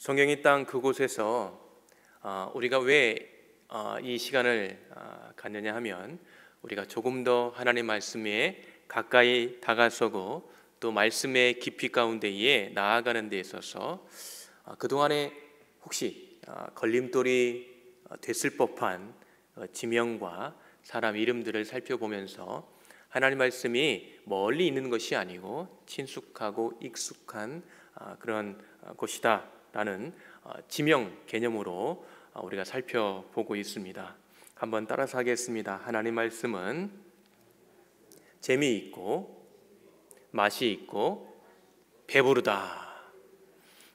성경의 땅 그곳에서 우리가 왜 이 시간을 갖느냐 하면 우리가 조금 더 하나님 말씀에 가까이 다가서고 또 말씀의 깊이 가운데에 나아가는 데 있어서 그동안에 혹시 걸림돌이 됐을 법한 지명과 사람 이름들을 살펴보면서 하나님 말씀이 멀리 있는 것이 아니고 친숙하고 익숙한 그런 곳이다 라는 지명 개념으로 우리가 살펴보고 있습니다. 한번 따라서 하겠습니다. 하나님 말씀은 재미있고 맛이 있고 배부르다.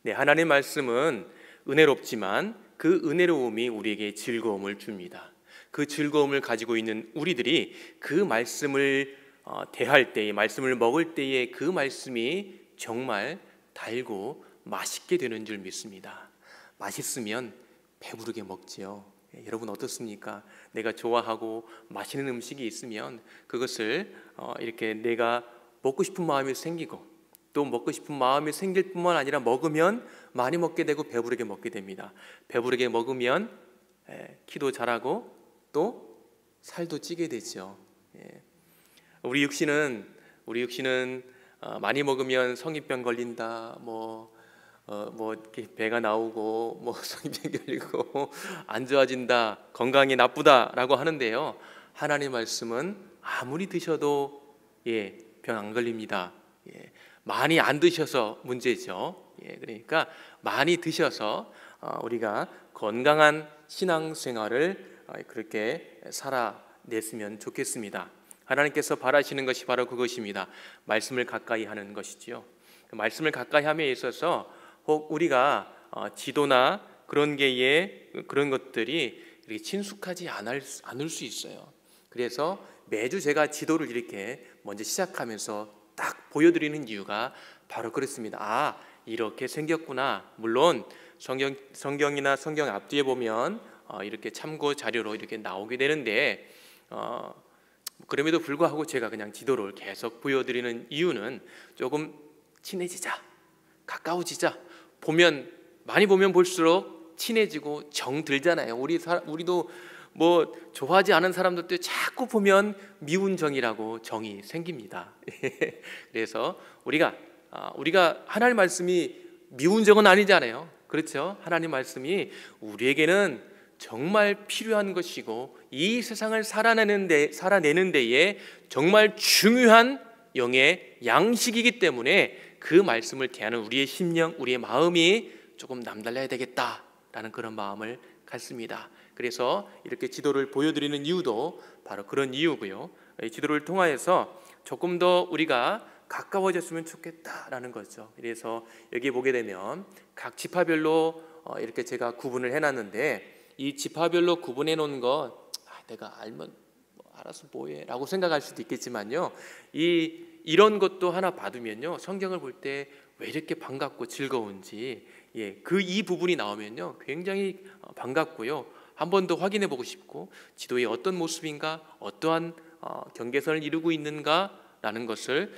네, 하나님 말씀은 은혜롭지만 그 은혜로움이 우리에게 즐거움을 줍니다. 그 즐거움을 가지고 있는 우리들이 그 말씀을 대할 때에, 말씀을 먹을 때에 그 말씀이 정말 달고 맛있게 되는 줄 믿습니다. 맛있으면 배부르게 먹지요. 여러분 어떻습니까? 내가 좋아하고 맛있는 음식이 있으면 그것을 이렇게 내가 먹고 싶은 마음이 생기고 또 먹고 싶은 마음이 생길 뿐만 아니라 먹으면 많이 먹게 되고 배부르게 먹게 됩니다. 배부르게 먹으면 키도 자라고 또 살도 찌게 되죠. 우리 육신은 많이 먹으면 성인병 걸린다, 이렇게 배가 나오고 성인병 걸리고 안 좋아진다, 건강이 나쁘다라고 하는데요. 하나님 말씀은 아무리 드셔도 병 안 걸립니다. 많이 안 드셔서 문제죠. 그러니까 많이 드셔서 우리가 건강한 신앙생활을 그렇게 살아냈으면 좋겠습니다. 하나님께서 바라시는 것이 바로 그것입니다. 말씀을 가까이 하는 것이지요. 말씀을 가까이 함에 있어서 혹 우리가 지도나 그런 것들이 이렇게 친숙하지 않을 수 있어요. 그래서 매주 제가 지도를 이렇게 먼저 시작하면서 딱 보여드리는 이유가 바로 그렇습니다. 이렇게 생겼구나. 물론 성경이나 성경 앞뒤에 보면 이렇게 참고 자료로 이렇게 나오게 되는데 그럼에도 불구하고 제가 그냥 지도를 계속 보여드리는 이유는 조금 친해지자, 가까워지자. 많이 보면 볼수록 친해지고 정 들잖아요. 우리도 좋아하지 않은 사람들도 자꾸 보면 미운 정이라고 정이 생깁니다. 그래서 우리가 하나님 말씀이 미운 정은 아니잖아요. 그렇죠? 하나님 말씀이 우리에게는 정말 필요한 것이고 이 세상을 살아내는 데에 정말 중요한 영의 양식이기 때문에 그 말씀을 대하는 우리의 심령, 우리의 마음이 조금 남달라야 되겠다라는 그런 마음을 갖습니다. 그래서 이렇게 지도를 보여드리는 이유도 바로 그런 이유고요. 이 지도를 통하여서 조금 더 우리가 가까워졌으면 좋겠다라는 거죠. 그래서 여기 보게 되면 각 지파별로 이렇게 제가 구분을 해놨는데 이 지파별로 구분해 놓은 거 내가 알면 알아서 뭐해 라고 생각할 수도 있겠지만요, 이런 것도 하나 받으면요, 성경을 볼 때 왜 이렇게 반갑고 즐거운지 이 부분이 나오면요 굉장히 반갑고요, 한 번 더 확인해 보고 싶고 지도의 어떤 모습인가, 어떠한 경계선을 이루고 있는가라는 것을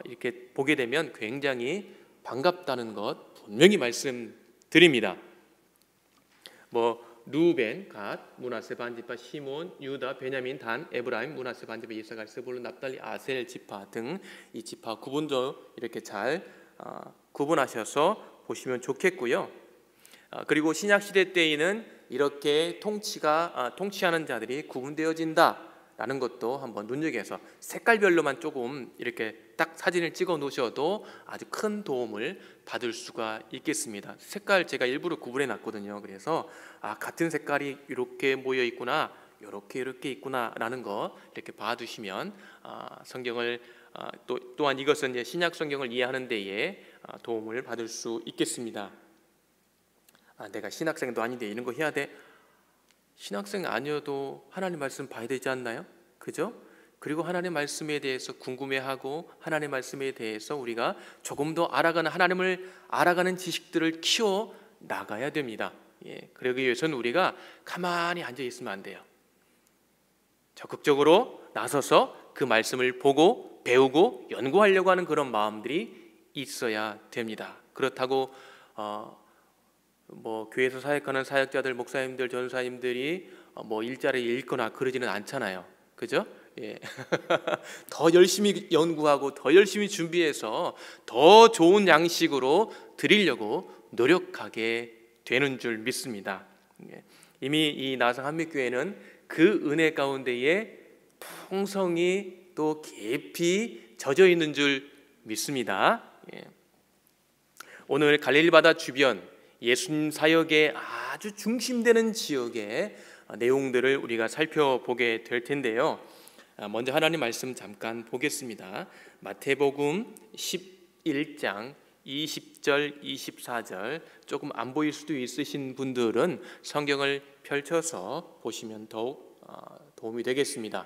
이렇게 보게 되면 굉장히 반갑다는 것 분명히 말씀드립니다. 루벤, 갓, 므낫세 반지파, 시몬, 유다, 베냐민, 단, 에브라임, 므낫세 반지파, 이사갈, 스불론, 납달리, 아셀 지파 등 이 지파 구분도 이렇게 잘 구분하셔서 보시면 좋겠고요. 그리고 신약 시대 때에는 이렇게 통치하는 자들이 구분되어진다라는 것도 한번 눈여겨서 색깔별로만 조금 이렇게 딱 사진을 찍어 놓으셔도 아주 큰 도움을 받을 수가 있겠습니다. 색깔 제가 일부러 구분해 놨거든요. 그래서 같은 색깔이 이렇게 모여 있구나, 이렇게 있구나라는 거 이렇게 봐두시면 성경을 또한 이것은 이제 신약 성경을 이해하는 데에 도움을 받을 수 있겠습니다. 내가 신학생도 아닌데 이런 거 해야 돼? 신학생 아니어도 하나님 말씀 봐야 되지 않나요? 그죠? 그리고 하나님 말씀에 대해서 궁금해하고 하나님 말씀에 대해서 우리가 조금 더 하나님을 알아가는 지식들을 키워 나가야 됩니다. 그러기 위해서는 우리가 가만히 앉아 있으면 안 돼요. 적극적으로 나서서 그 말씀을 보고 배우고 연구하려고 하는 그런 마음들이 있어야 됩니다. 그렇다고 뭐 교회에서 사역하는 사역자들, 목사님들, 전사님들이 뭐 일자리를 잃거나 그러지는 않잖아요. 그죠? 예. 더 열심히 연구하고 더 열심히 준비해서 더 좋은 양식으로 드리려고 노력하게 되는 줄 믿습니다. 예. 이미 이 나상 한빛교회는 그 은혜 가운데에 풍성히 또 깊이 젖어 있는 줄 믿습니다. 예. 오늘 갈릴리 바다 주변 예수님 사역의 아주 중심되는 지역의 내용들을 우리가 살펴보게 될 텐데요. 먼저 하나님 말씀 잠깐 보겠습니다. 마태복음 11장 20절, 24절 조금 안 보일 수도 있으신 분들은 성경을 펼쳐서 보시면 더욱 도움이 되겠습니다.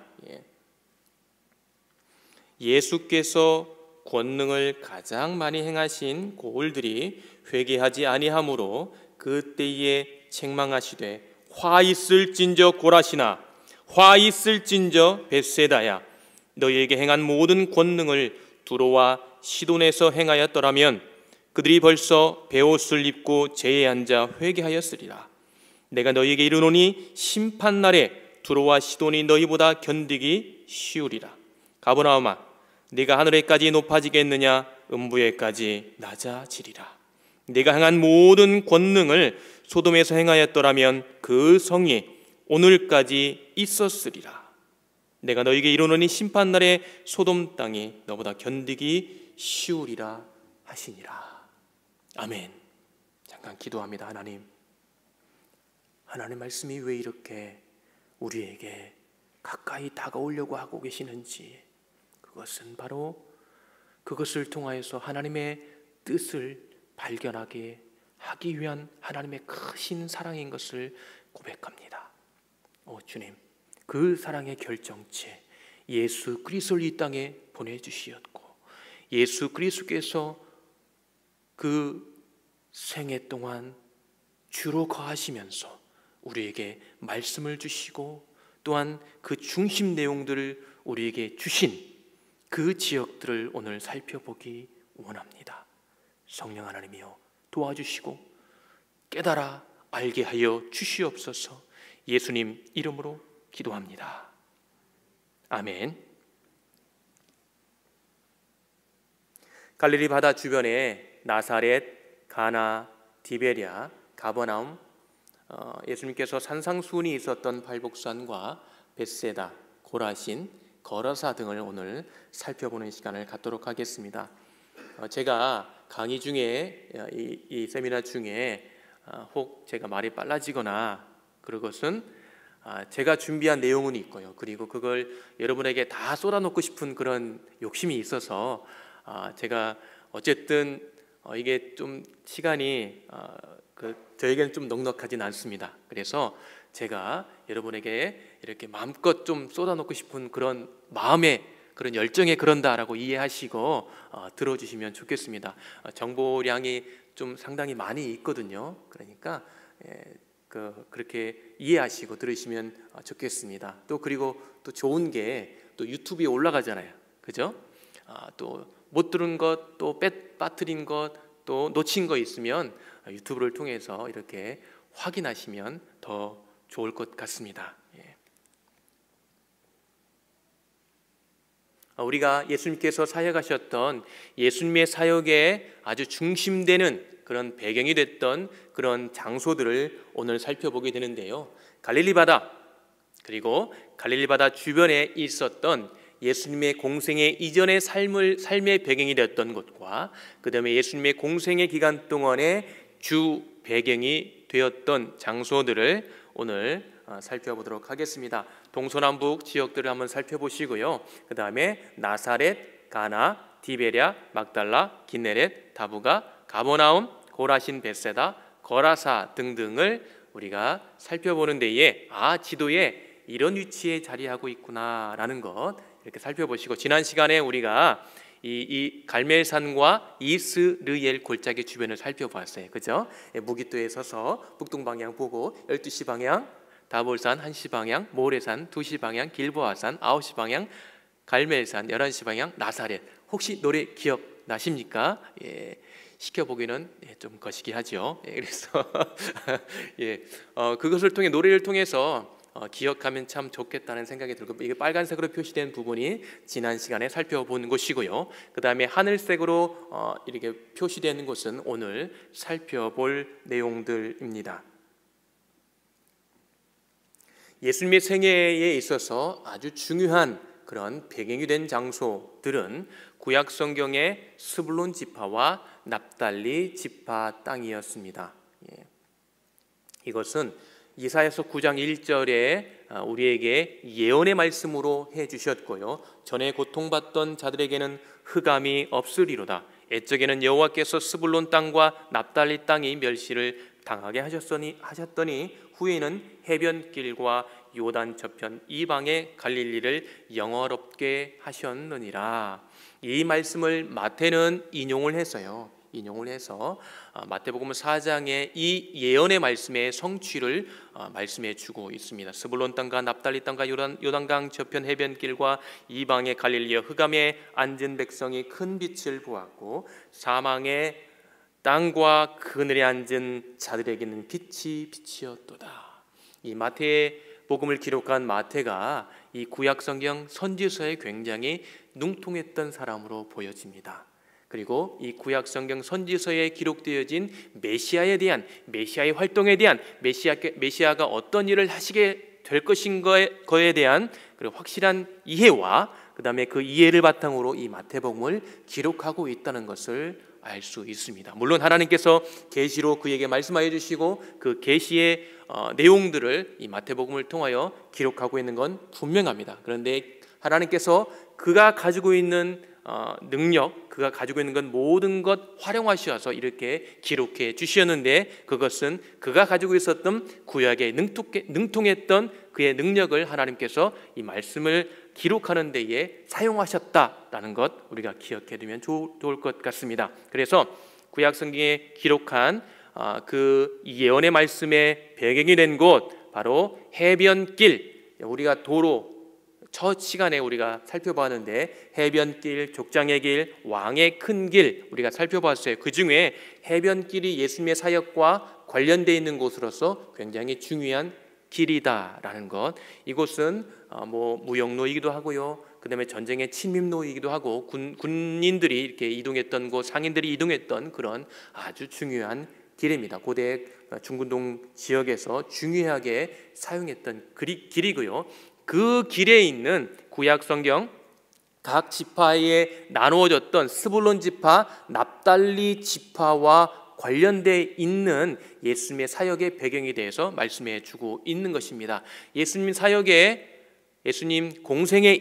예수께서 권능을 가장 많이 행하신 고을들이 회개하지 아니하므로 그때에 책망하시되 화 있을진저 고라시나 화 있을진저 벳세다야 너희에게 행한 모든 권능을 두로와 시돈에서 행하였더라면 그들이 벌써 베옷을 입고 제에 앉아 회개하였으리라. 내가 너희에게 이르노니 심판날에 두로와 시돈이 너희보다 견디기 쉬우리라. 가버나움아 네가 하늘에까지 높아지겠느냐 음부에까지 낮아지리라. 네가 행한 모든 권능을 소돔에서 행하였더라면 그 성이 오늘까지 있었으리라. 내가 너희에게 이르노니 심판날에 소돔 땅이 너보다 견디기 쉬우리라 하시니라. 아멘. 잠깐 기도합니다. 하나님 말씀이 왜 이렇게 우리에게 가까이 다가오려고 하고 계시는지, 그것은 바로 그것을 통하여서 하나님의 뜻을 발견하게 하기 위한 하나님의 크신 사랑인 것을 고백합니다. 주님, 그 사랑의 결정체 예수 그리스도를 이 땅에 보내주시었고 예수 그리스도께서 그 생애 동안 주로 거하시면서 우리에게 말씀을 주시고 또한 그 중심 내용들을 우리에게 주신 그 지역들을 오늘 살펴보기 원합니다. 성령 하나님이여 도와주시고 깨달아 알게 하여 주시옵소서. 예수님 이름으로 기도합니다. 아멘. 갈릴리 바다 주변에 나사렛, 가나, 디베랴, 가버나움, 예수님께서 산상수훈이 있었던 발복산과 벳세다, 고라신, 거라사 등을 오늘 살펴보는 시간을 갖도록 하겠습니다. 제가 강의 중에 이 세미나 중에 혹 제가 말이 빨라지거나 그런 것은 제가 준비한 내용은 있고요. 그리고 그걸 여러분에게 다 쏟아놓고 싶은 그런 욕심이 있어서 제가 어쨌든 이게 좀 시간이 저에게는 좀 넉넉하진 않습니다. 그래서 제가 여러분에게 이렇게 마음껏 좀 쏟아놓고 싶은 그런 마음의 그런 열정에 그런다라고 이해하시고 들어주시면 좋겠습니다. 정보량이 좀 상당히 많이 있거든요. 그러니까 그렇게 이해하시고 들으시면 좋겠습니다. 또 그리고 또 좋은 게 또 유튜브에 올라가잖아요. 그죠? 또 못 들은 것, 또 빠뜨린 것, 또 놓친 거 있으면 유튜브를 통해서 이렇게 확인하시면 더 좋을 것 같습니다. 우리가 예수님께서 사역하셨던 예수님의 사역에 아주 중심되는 그런 배경이 됐던 그런 장소들을 오늘 살펴보게 되는데요. 갈릴리 바다, 그리고 갈릴리 바다 주변에 있었던 예수님의 공생의 이전의 삶의 배경이 되었던 곳과 그 다음에 예수님의 공생의 기간 동안의 주 배경이 되었던 장소들을 오늘 살펴보도록 하겠습니다. 동서남북 지역들을 한번 살펴보시고요. 그 다음에 나사렛, 가나, 디베랴, 막달라, 기네렛, 다부가, 가버나움, 고라신, 벳세다, 거라사 등등을 우리가 살펴보는 데에 지도에 이런 위치에 자리하고 있구나라는 것 이렇게 살펴보시고, 지난 시간에 우리가 이 갈멜산과 이스르엘 골짜기 주변을 살펴봤어요. 그죠? 무기토에 서서 북동방향 보고 12시 방향 다볼산 1시 방향, 모레산 2시 방향, 길보아산 9시 방향, 갈멜산 11시 방향, 나사렛. 혹시 노래 기억나십니까? 시켜보기는 좀 거시기 하죠. 그래서 그것을 통해 노래를 통해서 기억하면 참 좋겠다는 생각이 들고, 이게 빨간색으로 표시된 부분이 지난 시간에 살펴본 것이고요. 그 다음에 하늘색으로 이렇게 표시되는 것은 오늘 살펴볼 내용들입니다. 예수님의 생애에 있어서 아주 중요한 그런 배경이 된 장소들은 구약 성경의 스불론 지파와 납달리 지파 땅이었습니다. 이것은 이사야서 9장 1절에 우리에게 예언의 말씀으로 해주셨고요. 전에 고통받던 자들에게는 흑암이 없으리로다. 옛적에는 여호와께서 스불론 땅과 납달리 땅이 멸시를 당하게 하셨더니 후에는 해변길과 요단 저편 이방의 갈릴리를 영화롭게 하셨느니라. 이 말씀을 마태는 인용을 해서 마태복음 4장의 이 예언의 말씀의 성취를 말씀해 주고 있습니다. 스불론 땅과 납달리 땅과 요단강 저편 해변길과 이방의 갈릴리와 흑암에 앉은 백성이 큰 빛을 보았고 사망의 땅과 그늘에 앉은 자들에게는 빛이 빛이었도다. 이 마태복음을 기록한 마태가 이 구약 성경 선지서에 굉장히 능통했던 사람으로 보여집니다. 그리고 이 구약 성경 선지서에 기록되어진 메시아의 활동에 대한 메시아가 어떤 일을 하시게 될 것인 거에 대한 그리고 확실한 이해와 그 다음에 그 이해를 바탕으로 이 마태복음을 기록하고 있다는 것을 알 수 있습니다. 물론 하나님께서 계시로 그에게 말씀하여 주시고 그 계시의 내용들을 이 마태복음을 통하여 기록하고 있는 건 분명합니다. 그런데 하나님께서 그가 가지고 있는 능력, 그가 가지고 있는 것 모든 것 활용하셔서 이렇게 기록해 주셨는데, 그것은 그가 가지고 있었던 구약에 능통했던 그의 능력을 하나님께서 이 말씀을 기록하는 데에 사용하셨다라는 것 우리가 기억해 두면 좋을 것 같습니다. 그래서 구약 성경에 기록한 그 예언의 말씀의 배경이 된 곳, 바로 해변길, 우리가 도로 첫 시간에 우리가 살펴봤는데 해변길, 족장의 길, 왕의 큰 길 우리가 살펴봤어요. 그 중에 해변길이 예수님의 사역과 관련되어 있는 곳으로서 굉장히 중요한 길이다라는 것. 이곳은 무역로이기도 하고요. 그 다음에 전쟁의 침입로이기도 하고 군인들이 이렇게 이동했던 곳, 상인들이 이동했던 그런 아주 중요한 길입니다. 고대 중근동 지역에서 중요하게 사용했던 길이고요. 그 길에 있는 구약 성경 각 지파에 나누어졌던 스불론 지파, 납달리 지파와 관련돼 있는 예수님의 사역의 배경에 대해서 말씀해 주고 있는 것입니다. 예수님 공생애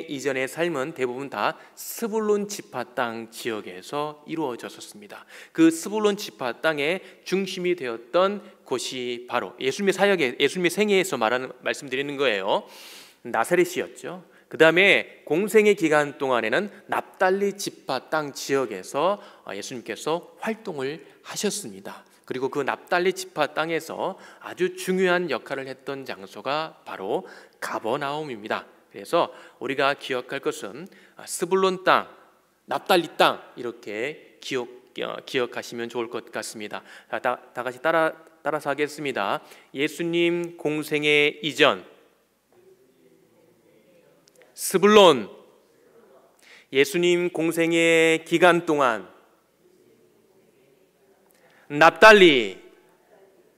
이전의 삶은 대부분 다 스불론 지파 땅 지역에서 이루어졌었습니다. 그 스불론 지파 땅의 중심이 되었던 곳이 바로 예수님의 생애에서 말씀드리는 거예요. 나사렛이었죠. 그 다음에 공생의 기간 동안에는 납달리 지파 땅 지역에서 예수님께서 활동을 하셨습니다. 그리고 그 납달리 지파 땅에서 아주 중요한 역할을 했던 장소가 바로 가버나움입니다. 그래서 우리가 기억할 것은 스불론 땅, 납달리 땅 이렇게 기억하시면 좋을 것 같습니다. 다 같이 따라서 하겠습니다. 예수님 공생애 이전 스불론, 예수님 공생의 기간 동안 납달리,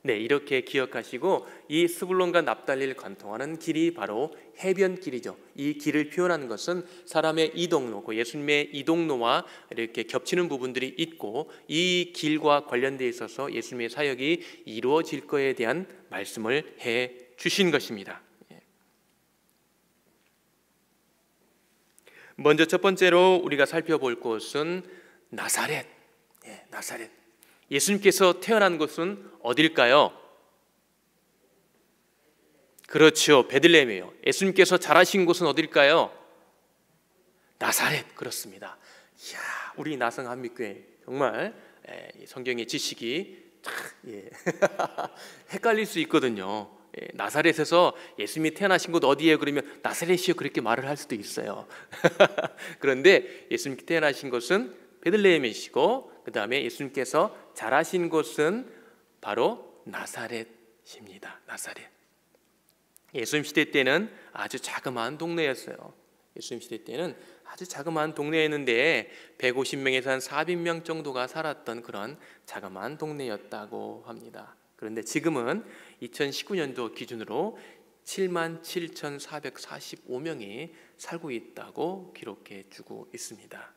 이렇게 기억하시고 이 스불론과 납달리를 관통하는 길이 바로 해변길이죠. 이 길을 표현하는 것은 사람의 이동로, 예수님의 이동로와 이렇게 겹치는 부분들이 있고 이 길과 관련되어 있어서 예수님의 사역이 이루어질 것에 대한 말씀을 해 주신 것입니다. 먼저 첫 번째로 우리가 살펴볼 곳은 나사렛. 나사렛. 예수님께서 태어난 곳은 어딜까요? 그렇죠, 베들레헴이에요. 예수님께서 자라신 곳은 어딜까요? 나사렛. 그렇습니다. 이야, 우리 나성한미교회 정말 성경의 지식이 헷갈릴 수 있거든요. 나사렛에서 예수님이 태어나신 곳 어디예요? 그러면 나사렛이요 그렇게 말을 할 수도 있어요. 그런데 예수님이 태어나신 곳은 베들레헴이시고 그 다음에 예수님께서 자라신 곳은 바로 나사렛입니다. 나사렛. 예수님 시대 때는 아주 자그마한 동네였어요. 예수님 시대 때는 아주 자그마한 동네였는데 150명에서 한 400명 정도가 살았던 그런 자그마한 동네였다고 합니다. 그런데 지금은 2019년도 기준으로 77,445명이 살고 있다고 기록해 주고 있습니다.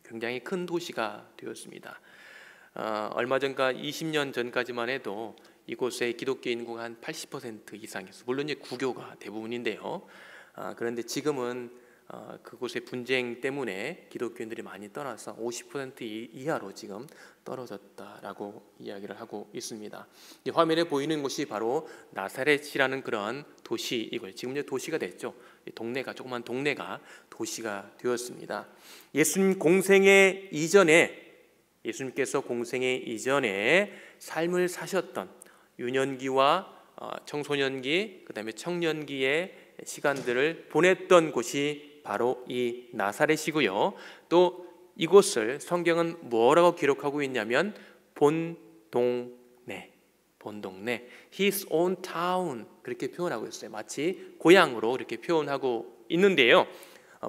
굉장히 큰 도시가 되었습니다. 얼마 전까 20년 전까지만 해도 이곳의 기독교 인구가 한 80% 이상이었어요. 물론 이제 구교가 대부분인데요. 그런데 지금은 그곳의 분쟁 때문에 기독교인들이 많이 떠나서 50% 이하로 지금 떨어졌다라고 이야기를 하고 있습니다. 화면에 보이는 곳이 바로 나사렛이라는 그런 도시이고요. 지금 이제 도시가 됐죠. 동네가, 조그만 동네가 도시가 되었습니다. 예수님 공생애 이전에, 예수님께서 공생애 이전에 삶을 사셨던 유년기와 청소년기, 그 다음에 청년기의 시간들을 보냈던 곳이 바로 이 나사렛이고요. 또 이곳을 성경은 뭐라고 기록하고 있냐면 본동네, 본동네, His own town 그렇게 표현하고 있어요. 마치 고향으로 이렇게 표현하고 있는데요.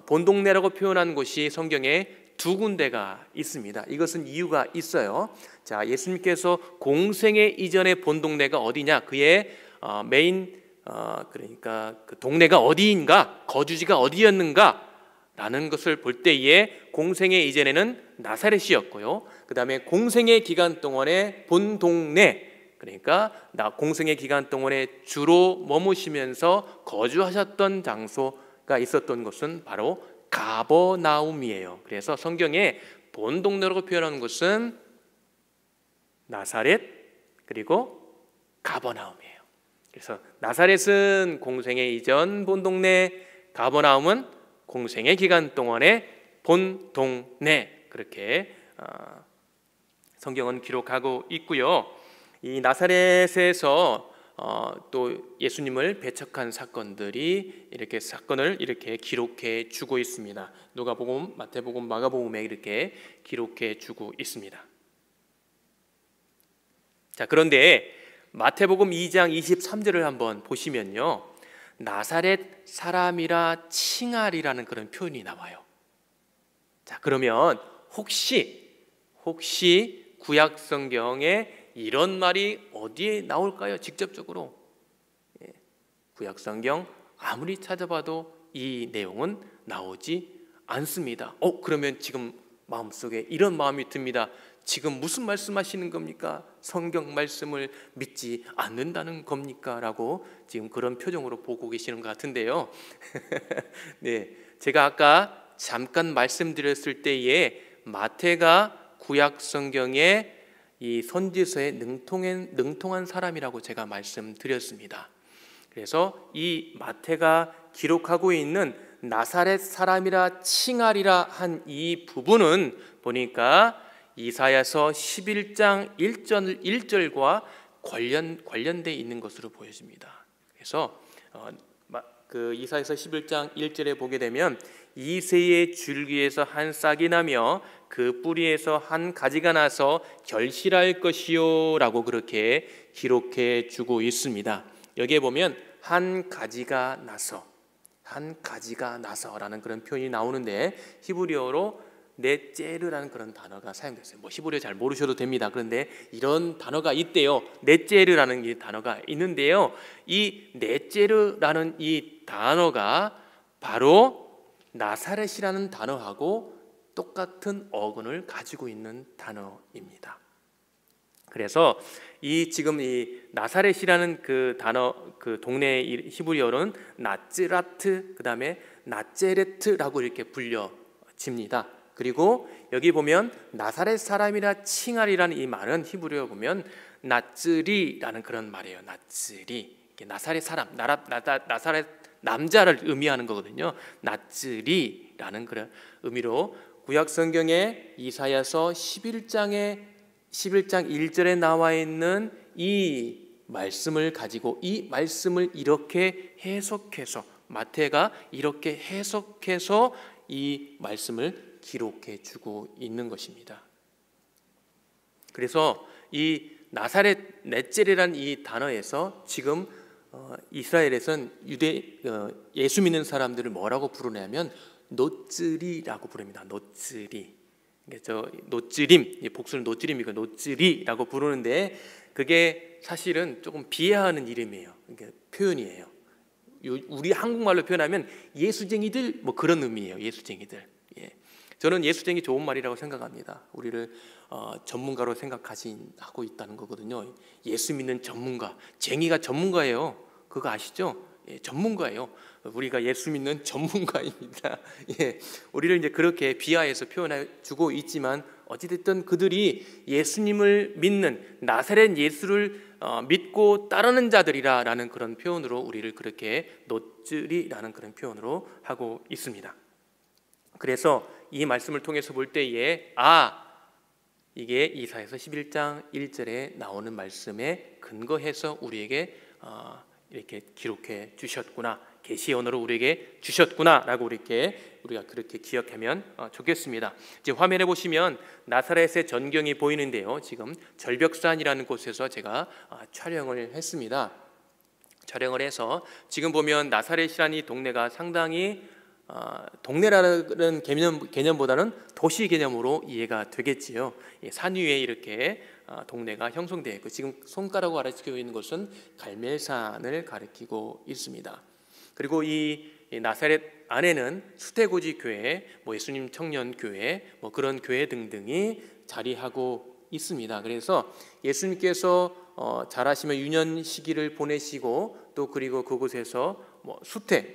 본동네라고 표현한 곳이 성경에 두 군데가 있습니다. 이것은 이유가 있어요. 자, 예수님께서 공생애 이전의 본동네가 어디냐? 그의 메인 그러니까 그 동네가 어디인가, 거주지가 어디였는가 라는 것을 볼 때에 공생애 이전에는 나사렛이었고요. 그 다음에 공생애 기간 동안에 본동네, 그러니까 공생애 기간 동안에 주로 머무시면서 거주하셨던 장소가 있었던 곳은 바로 가버나움이에요. 그래서 성경에 본동네라고 표현하는 곳은 나사렛 그리고 가버나움이에요. 그래서 나사렛은 공생애 이전 본동네, 가버나움은 공생애 기간 동안의 본동네, 그렇게 성경은 기록하고 있고요. 이 나사렛에서 또 예수님을 배척한 사건들이 이렇게 사건을 이렇게 기록해 주고 있습니다. 누가복음, 마태복음, 마가복음에 이렇게 기록해 주고 있습니다. 자, 그런데 마태복음 2장 23절을 한번 보시면요, 나사렛 사람이라 칭하리라는 그런 표현이 나와요. 자, 그러면 혹시 구약 성경에 이런 말이 어디에 나올까요? 직접적으로 구약 성경 아무리 찾아봐도 이 내용은 나오지 않습니다. 그러면 지금 마음속에 이런 마음이 듭니다. 지금 무슨 말씀하시는 겁니까? 성경 말씀을 믿지 않는다는 겁니까? 라고 지금 그런 표정으로 보고 계시는 것 같은데요. 네, 제가 아까 잠깐 말씀드렸을 때에 마태가 구약 성경에 이 선지서에 능통한 사람이라고 제가 말씀드렸습니다. 그래서 이 마태가 기록하고 있는 나사렛 사람이라 칭하리라 한 이 부분은 보니까 이사야서 11장 1절과 관련되어 있는 것으로 보여집니다. 그래서 그 이사야서 11장 1절에 보게 되면 이새의 줄기에서 한 싹이 나며 그 뿌리에서 한 가지가 나서 결실할 것이요 라고 그렇게 기록해 주고 있습니다. 여기에 보면 한 가지가 나서라는 그런 표현이 나오는데 히브리어로 넷제르라는 그런 단어가 사용됐어요. 히브리어 잘 모르셔도 됩니다. 그런데 이런 단어가 있대요. 넷제르라는 이 단어가 있는데요. 이 넷제르라는 이 단어가 바로 나사렛이라는 단어하고 똑같은 어근을 가지고 있는 단어입니다. 그래서 지금 이 나사렛이라는 그 단어, 그 동네의 히브리어로는 나츠라트, 그 다음에 나제레트라고 이렇게 불려집니다. 그리고 여기 보면 나사렛 사람이라 칭하리라는 이 말은 히브리어 보면 나츠리라는 그런 말이에요. 나츠리, 나사렛 사람, 나사렛 남자를 의미하는 거거든요. 나츠리라는 그런 의미로 구약 성경에 이사야서 11장 1절에 나와 있는 이 말씀을 가지고 이 말씀을 이렇게 해석해서 마태가 이렇게 해석해서 이 말씀을 기록해 주고 있는 것입니다. 그래서 이 나사렛 넷젤이라는 이 단어에서 지금 이스라엘에선 예수 믿는 사람들을 뭐라고 부르냐면 노쓰리라고 부릅니다. 노쓰리. 저 노쓰림, 복수는 노쓰림이고 노쓰리라고 부르는데 그게 사실은 조금 비하하는 이름이에요. 그러니까 표현이에요. 우리 한국말로 표현하면 예수쟁이들 뭐 그런 의미예요. 예수쟁이들. 예. 저는 예수쟁이 좋은 말이라고 생각합니다. 우리를 전문가로 생각하고 있다는 거거든요. 예수 믿는 전문가, 쟁이가 전문가예요. 그거 아시죠? 예, 전문가예요. 우리가 예수 믿는 전문가입니다. 예, 우리를 이제 그렇게 비하해서 표현해 주고 있지만 어찌됐든 그들이 예수님을 믿는 나사렛 예수를 믿고 따르는 자들이라는 그런 표현으로 우리를 그렇게 노쓰리라는 그런 표현으로 하고 있습니다. 그래서 이 말씀을 통해서 볼 때에 이게 이사야서 11장 1절에 나오는 말씀에 근거해서 우리에게 이렇게 기록해 주셨구나, 계시의 언어로 우리에게 주셨구나라고 우리가 그렇게 기억하면 좋겠습니다. 이제 화면에 보시면 나사렛의 전경이 보이는데요. 지금 절벽산이라는 곳에서 제가 촬영을 했습니다. 촬영을 해서 지금 보면 나사렛이라는 이 동네가 상당히 동네라는 개념보다는 도시 개념으로 이해가 되겠지요. 산 위에 이렇게 동네가 형성되어 있고 지금 손가락으로 가리키고 있는 것은 갈멜산을 가리키고 있습니다. 그리고 이 나사렛 안에는 수태고지 교회, 예수님 청년 교회, 그런 교회 등등이 자리하고 있습니다. 그래서 예수님께서 자라시며 유년 시기를 보내시고 또 그리고 그곳에서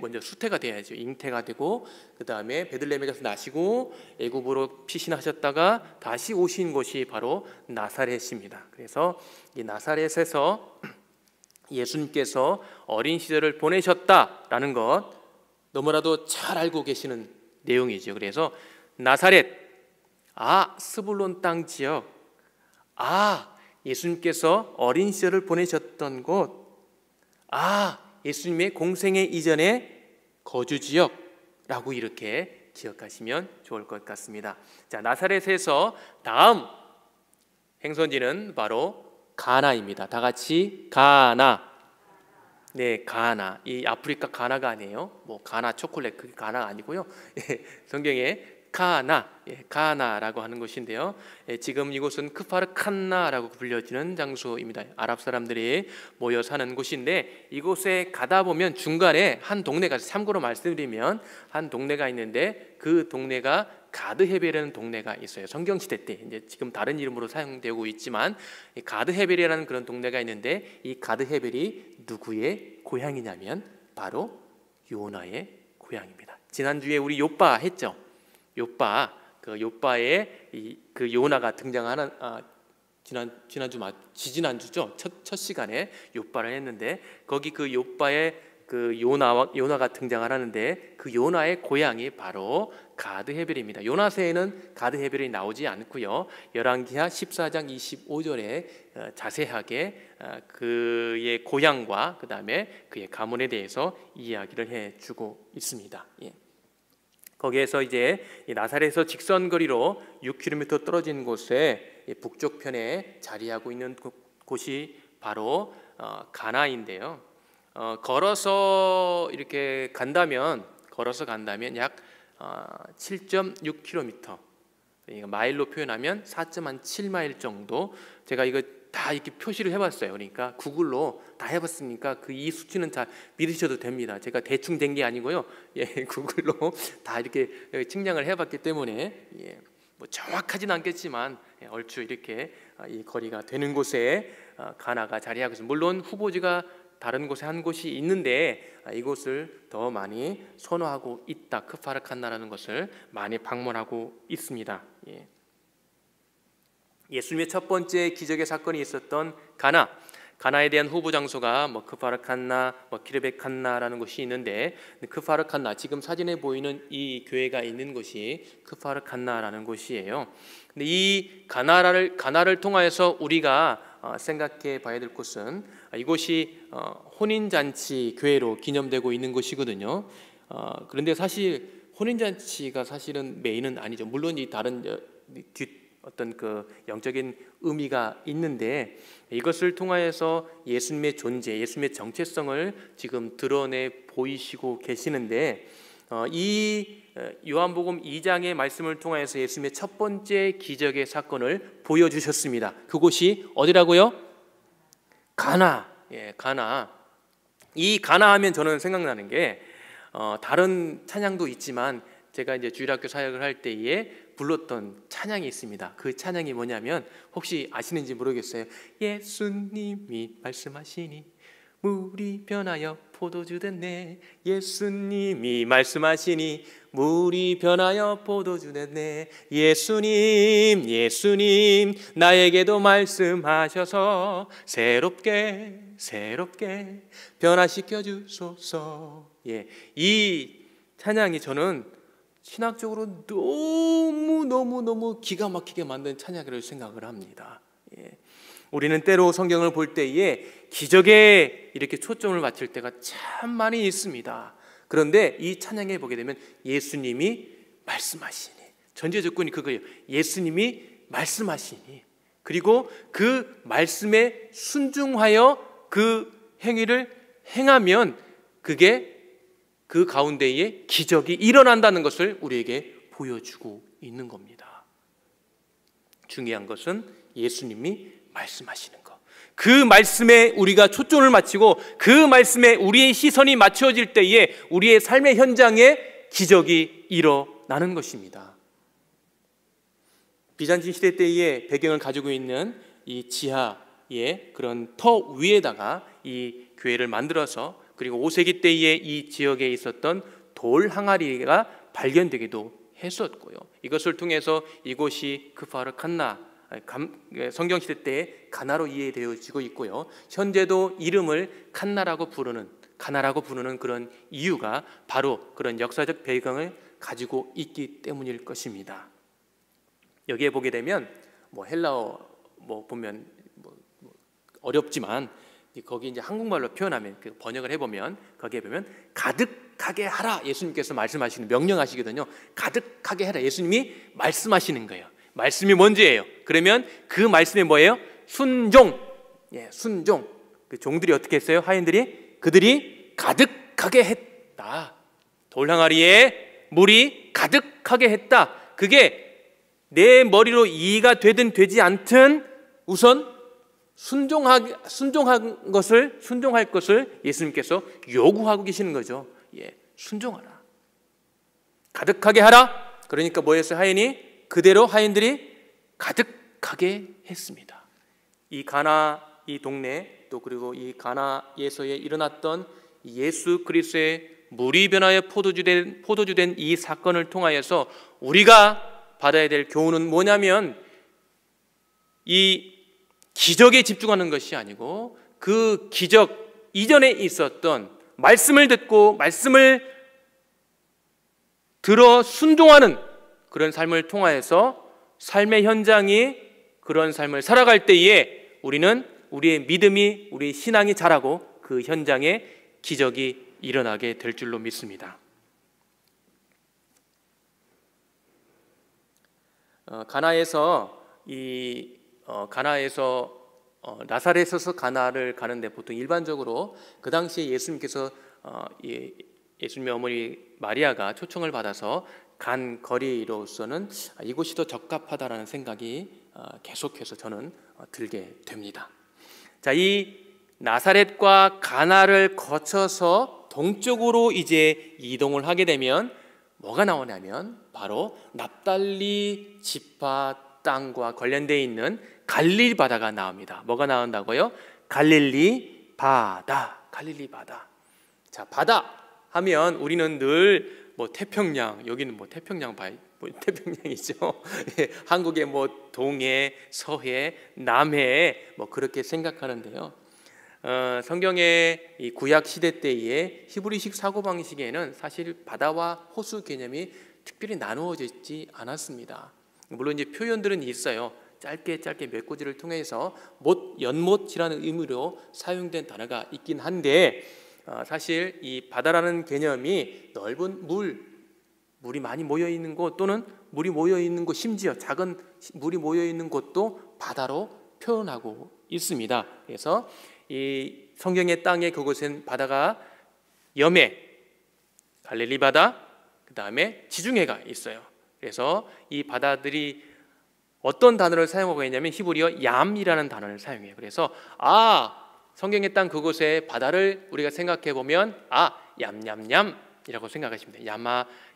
먼저 수태가 돼야죠. 잉태가 되고 그 다음에 베들레헴에 가서 나시고 애굽으로 피신하셨다가 다시 오신 곳이 바로 나사렛입니다. 그래서 이 나사렛에서 예수님께서 어린 시절을 보내셨다라는 것 너무나도 잘 알고 계시는 내용이죠. 그래서 나사렛, 스불론 땅 지역, 예수님께서 어린 시절을 보내셨던 곳, 예수님의 공생애 이전의 거주 지역라고 이렇게 기억하시면 좋을 것 같습니다. 자, 나사렛에서 다음 행선지는 바로 가나입니다. 다 같이 가나. 네, 가나. 이 아프리카 가나가 아니에요. 가나 초콜릿 그게 가나가 아니고요. 성경에 가나라고 하는 곳인데요. 지금 이곳은 크파르칸나라고 불려지는 장소입니다. 아랍 사람들이 모여 사는 곳인데 이곳에 가다 보면 중간에 한 동네가, 참고로 말씀드리면 한 동네가 있는데 그 동네가 가드헤벨이라는 동네가 있어요. 성경시대 때 이제 지금 다른 이름으로 사용되고 있지만 가드헤벨이라는 그런 동네가 있는데 이 가드헤벨이 누구의 고향이냐면 바로 요나의 고향입니다. 지난주에 우리 욥바 했죠. 욥바의 그 요나가 등장하는 지지난주죠. 첫 시간에 욥바를 했는데 거기 그 욥바의 그 요나가 등장을 하는데 그 요나의 고향이 바로 가드헤벨입니다. 요나서에는 가드헤벨이 나오지 않고요. 열왕기하 14장 25절에 자세하게 그의 고향과 그 다음에 그의 가문에 대해서 이야기를 해주고 있습니다. 거기에서 이제 나사렛에서 직선거리로 6km 떨어진 곳에 북쪽편에 자리하고 있는 곳이 바로 가나인데요. 걸어서 간다면 약 7.6km, 마일로 표현하면 4.7마일 정도. 제가 이거 다 이렇게 표시를 해봤어요. 그러니까 구글로 다 해봤으니까 이 수치는 다 믿으셔도 됩니다. 제가 대충 된 게 아니고요. 구글로 다 이렇게 측량을 해봤기 때문에 정확하진 않겠지만 얼추 이렇게 이 거리가 되는 곳에 가나가 자리하고 있습니다. 물론 후보지가 다른 곳에 한 곳이 있는데 이곳을 더 많이 선호하고 있다. 크파르칸나라는 것을 많이 방문하고 있습니다. 예수님의 첫 번째 기적의 사건이 있었던 가나에 대한 후보 장소가 크파르칸나, 키르베칸나라는 곳이 있는데 크파르칸나, 지금 사진에 보이는 이 교회가 있는 곳이 크파르칸나라는 곳이에요. 근데 이 가나를 통하여서 우리가 생각해 봐야 될 곳은 이곳이 혼인잔치 교회로 기념되고 있는 곳이거든요. 그런데 사실 혼인잔치가 사실은 메인은 아니죠. 물론 이 다른 어떤 그 영적인 의미가 있는데 이것을 통하여서 예수님의 존재, 예수님의 정체성을 지금 드러내 보이시고 계시는데 이 요한복음 2장의 말씀을 통하여서 예수님의 첫 번째 기적의 사건을 보여주셨습니다. 그곳이 어디라고요? 가나. 예, 가나. 이 가나 하면 저는 생각나는 게 다른 찬양도 있지만 제가 이제 주일학교 사역을 할 때에 불렀던 찬양이 있습니다. 그 찬양이 뭐냐면 혹시 아시는지 모르겠어요. 예수님이 말씀하시니 물이 변하여 포도주 됐네. 예수님이 말씀하시니 물이 변하여 포도주 됐네. 예수님 예수님 나에게도 말씀하셔서 새롭게 변화시켜 주소서. 예, 이 찬양이 저는 신학적으로 너무 기가 막히게 만든 찬양이라고 생각을 합니다. 예. 우리는 때로 성경을 볼 때에 기적에 이렇게 초점을 맞출 때가 참 많이 있습니다. 그런데 이 찬양에 보게 되면 예수님이 말씀하시니, 전제 조건이 그거예요. 예수님이 말씀하시니, 그리고 그 말씀에 순종하여 그 행위를 행하면 그게 그 가운데에 기적이 일어난다는 것을 우리에게 보여주고 있는 겁니다. 중요한 것은 예수님이 말씀하시는 것. 그 말씀에 우리가 초점을 맞추고 그 말씀에 우리의 시선이 맞춰질 때에 우리의 삶의 현장에 기적이 일어나는 것입니다. 비잔틴 시대 때의 배경을 가지고 있는 이 지하의 그런 터 위에다가 이 교회를 만들어서, 그리고 5세기 때에 이 지역에 있었던 돌 항아리가 발견되기도 했었고요. 이것을 통해서 이곳이 크파르 칸나, 성경시대 때 가나로 이해되어지고 있고요. 현재도 이름을 가나라고 부르는 그런 이유가 바로 그런 역사적 배경을 가지고 있기 때문일 것입니다. 여기에 보게 되면 헬라어 보면 어렵지만 거기 이제 한국말로 표현하면 그 번역을 해보면 거기에 보면 가득하게 하라, 예수님께서 말씀하시는 명령하시거든요. 가득하게 하라, 예수님이 말씀하시는 거예요. 말씀이 뭔지예요. 그러면 그 말씀이 뭐예요? 순종. 예, 순종. 그 종들이 어떻게 했어요? 하인들이 그들이 가득하게 했다. 돌항아리에 물이 가득하게 했다. 그게 내 머리로 이해가 되든 되지 않든 우선 순종할 것을 예수님께서 요구하고 계시는 거죠. 예, 순종하라. 가득하게 하라. 그러니까 뭐였어요? 하인이 그대로 하인들이 가득하게 했습니다. 이 가나 이 동네, 또 그리고 이 가나에서의 일어났던 예수 그리스도의 물이 변하여 포도주된 이 사건을 통하여서 우리가 받아야 될 교훈은 뭐냐면, 이 기적에 집중하는 것이 아니고 그 기적 이전에 있었던 말씀을 듣고 말씀을 들어 순종하는 그런 삶을 통하여서 삶의 현장이 그런 삶을 살아갈 때에 우리는 우리의 믿음이, 우리의 신앙이 자라고 그 현장에 기적이 일어나게 될 줄로 믿습니다. 나사렛에서 가나를 가는데 보통 일반적으로 그 당시에 예수님께서 예수님의 어머니 마리아가 초청을 받아서 간 거리로서는 이곳이 더 적합하다라는 생각이 계속해서 저는 들게 됩니다. 자, 이 나사렛과 가나를 거쳐서 동쪽으로 이제 이동을 하게 되면 뭐가 나오냐면 바로 납달리 지파 땅과 관련되어 있는 갈릴리 바다가 나옵니다. 뭐가 나온다고요? 갈릴리 바다. 자, 바다 하면 우리는 늘 태평양, 여기는 태평양이죠. 한국의 동해, 서해, 남해 그렇게 생각하는데요. 성경의 이 구약 시대 때의 히브리식 사고 방식에는 사실 바다와 호수 개념이 특별히 나누어져 있지 않았습니다. 물론 이제 표현들은 있어요. 짧게 몇 구절을 통해서 연못이라는 의미로 사용된 단어가 있긴 한데 사실 이 바다라는 개념이 넓은 물, 물이 많이 모여 있는 곳 또는 물이 모여 있는 곳, 심지어 작은 물이 모여 있는 곳도 바다로 표현하고 있습니다. 그래서 이 성경의 땅에 그곳엔 바다가 염해, 갈릴리 바다, 그 다음에 지중해가 있어요. 그래서 이 바다들이 어떤 단어를 사용하고 있냐면 히브리어 얌이라는 단어를 사용해요. 그래서 성경의 땅 그곳에 바다를 우리가 생각해 보면 얌얌얌이라고 생각하시면 돼요.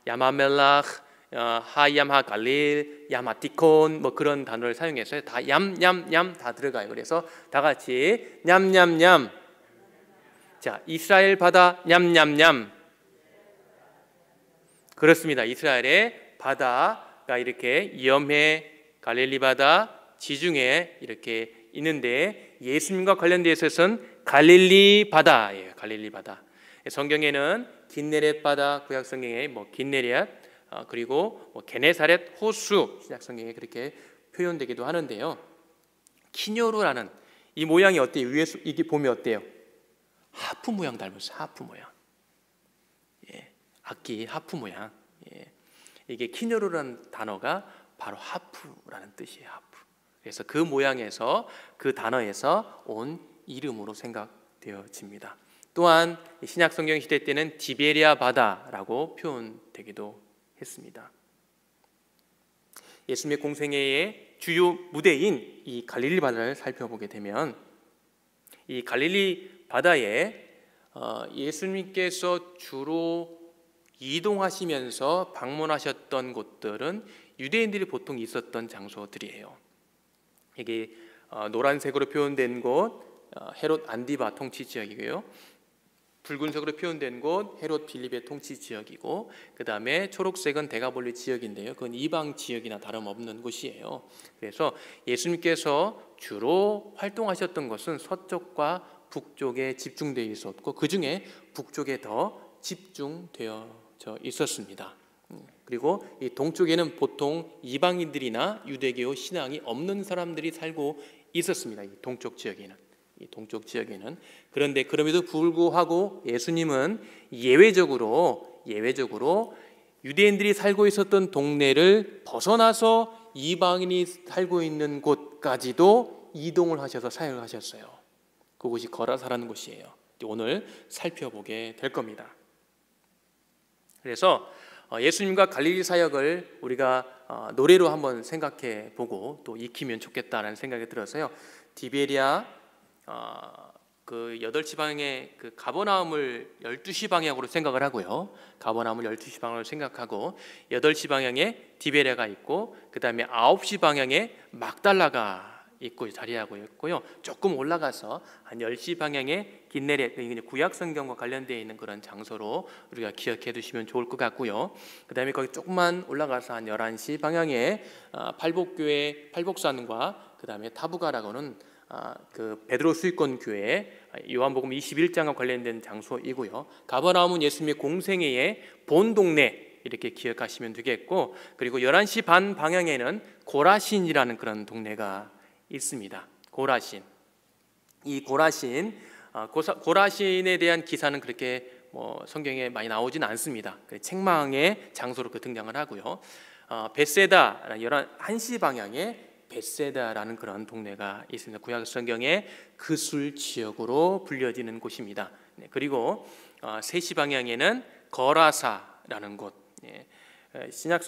야마멜라흐, 하얌하 갈릴, 야마티콘 뭐 그런 단어를 사용해서 다 얌얌얌 다 들어가요. 그래서 다 같이 냠냠냠. 자, 이스라엘 바다 냠냠냠. 그렇습니다. 이스라엘의 바다가 이렇게 염해, 갈릴리 바다, 지중해 이렇게 있는데 예수님과 관련되어 있어서는 갈릴리 바다예요. 갈릴리 바다. 성경에는 긴네렛 바다, 구약 성경에 뭐 긴네렛, 그리고 뭐 게네사렛 호수, 신약 성경에 그렇게 표현되기도 하는데요. 키뇨르라는 이 모양이 어때요? 위에서 이게 보면 어때요? 하프 모양 닮았어요. 하프 모양. 예, 악기 하프 모양. 예, 이게 키뇨르라는 단어가 바로 하프라는 뜻이에요. 하프. 그래서 그 모양에서 그 단어에서 온 이름으로 생각되어집니다. 또한 신약 성경 시대 때는 디베리아 바다라고 표현되기도 했습니다. 예수님의 공생애의 주요 무대인 이 갈릴리 바다를 살펴보게 되면 이 갈릴리 바다에 예수님께서 주로 이동하시면서 방문하셨던 곳들은 유대인들이 보통 있었던 장소들이에요. 이게 노란색으로 표현된 곳 헤롯 안디바 통치 지역이고요. 붉은색으로 표현된 곳 헤롯 빌립의 통치 지역이고, 그 다음에 초록색은 데가볼리 지역인데요. 그건 이방 지역이나 다름없는 곳이에요. 그래서 예수님께서 주로 활동하셨던 것은 서쪽과 북쪽에 집중되어 있었고, 그 중에 북쪽에 더 집중되어져 있었습니다. 그리고 이 동쪽에는 보통 이방인들이나 유대교 신앙이 없는 사람들이 살고 있었습니다. 이 동쪽 지역에는. 그런데 그럼에도 불구하고 예수님은 예외적으로 유대인들이 살고 있었던 동네를 벗어나서 이방인이 살고 있는 곳까지도 이동을 하셔서 사역을 하셨어요. 그곳이 거라사라는 곳이에요. 오늘 살펴보게 될 겁니다. 그래서 예수님과 갈릴리 사역을 우리가 노래로 한번 생각해 보고 또 익히면 좋겠다라는 생각이 들어서요. 디베리아 그 8시 방향의 그 가버나움을 12시 방향으로 생각을 하고요. 가버나움을 12시 방향으로 생각하고 8시 방향에 디베리아가 있고, 그 다음에 9시 방향에 막달라가 있고 자리하고 있고요. 조금 올라가서 한 10시 방향에 긴네렛, 구약 성경과 관련되어 있는 그런 장소로 우리가 기억해 두시면 좋을 것 같고요. 그 다음에 거기 조금만 올라가서 한 11시 방향에 팔복교회 팔복산과 그 다음에 타부가라고는 그 베드로 수익권 교회 요한복음 21장과 관련된 장소이고요. 가버나움은 예수님의 공생애의 본 동네 이렇게 기억하시면 되겠고, 그리고 11시 반 방향에는 고라신이라는 그런 동네가 있습니다. 고라신. 이 고라신에 대한 기사는 그렇게 성경에 많이 나오지는 않습니다. 책망의 장소로 등장을 하고요. 베세다 1시 방향에 베세다라는 그런 동네가 있습니다. 구약 성경의 그술 지역으로 불려지는 곳입니다. 그리고 3시 방향에는 거라사라는 곳. 신약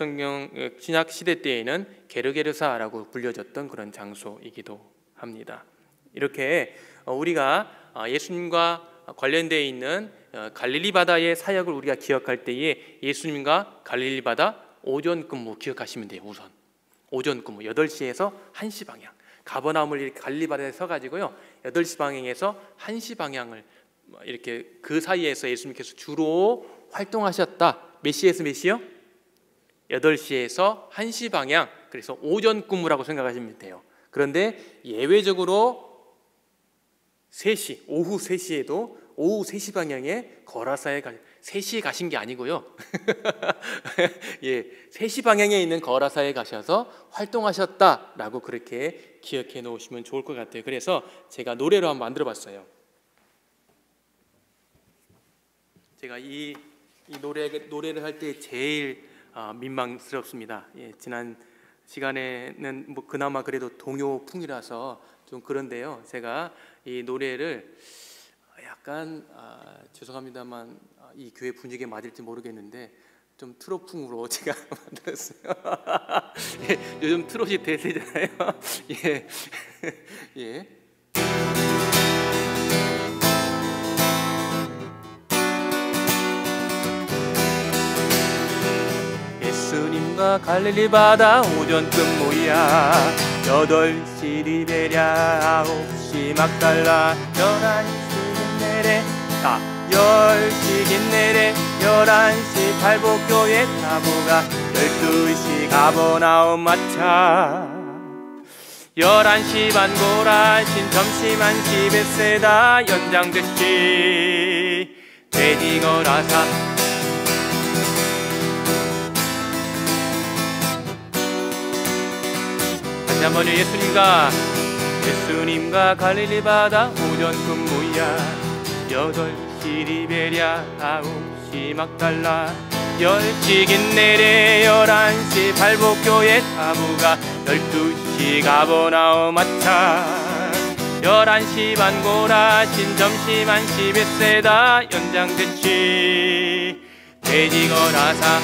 시대 때에는 게르게르사라고 불려졌던 그런 장소이기도 합니다. 이렇게 우리가 예수님과 관련되어 있는 갈릴리 바다의 사역을 우리가 기억할 때에 예수님과 갈릴리 바다 오전 근무 기억하시면 돼요. 우선 오전 근무 8시에서 1시 방향, 가버나움을 이렇게 갈릴리 바다에 서가지고요 8시 방향에서 1시 방향을 이렇게 그 사이에서 예수님께서 주로 활동하셨다. 몇 시에서 몇 시요? 8시에서 1시 방향. 그래서 오전 근무라고 생각하시면 돼요. 그런데 예외적으로 3시, 오후 3시에도 오후 3시 방향에 거라사에 3시에 가신 게 아니고요. 예, 3시 방향에 있는 거라사에 가셔서 활동하셨다라고 그렇게 기억해 놓으시면 좋을 것 같아요. 그래서 제가 노래로 한번 만들어 봤어요. 제가 이 노래를 할 때 제일 민망스럽습니다. 지난 시간에는 뭐 그나마 그래도 동요풍이라서 좀 그런데요. 제가 이 노래를 약간 죄송합니다만 이 교회 분위기에 맞을지 모르겠는데 좀 트로풍으로 제가 만들었어요. 요즘 트롯이 대세잖아요. 예, 예. 예수님과 갈릴리 바다 오전 근무야 8시 리베랴 9시 막달라 11시 긴네레 10시 긴네레 11시 발복교회 타부가 12시 가버나움 마차 11시 반 고라신 점심 1시 베세다 연장됐시 돼지거라사 다시 한번요. 예수님과 갈릴리 바다 오전 근무야 8시 리베랴 9시 막달라 10시 긴네레 11시 발복교회 타부가 12시 가버나움 마차 11시 반 고라신 점심 1시 베세다 연장됐시 돼지거라사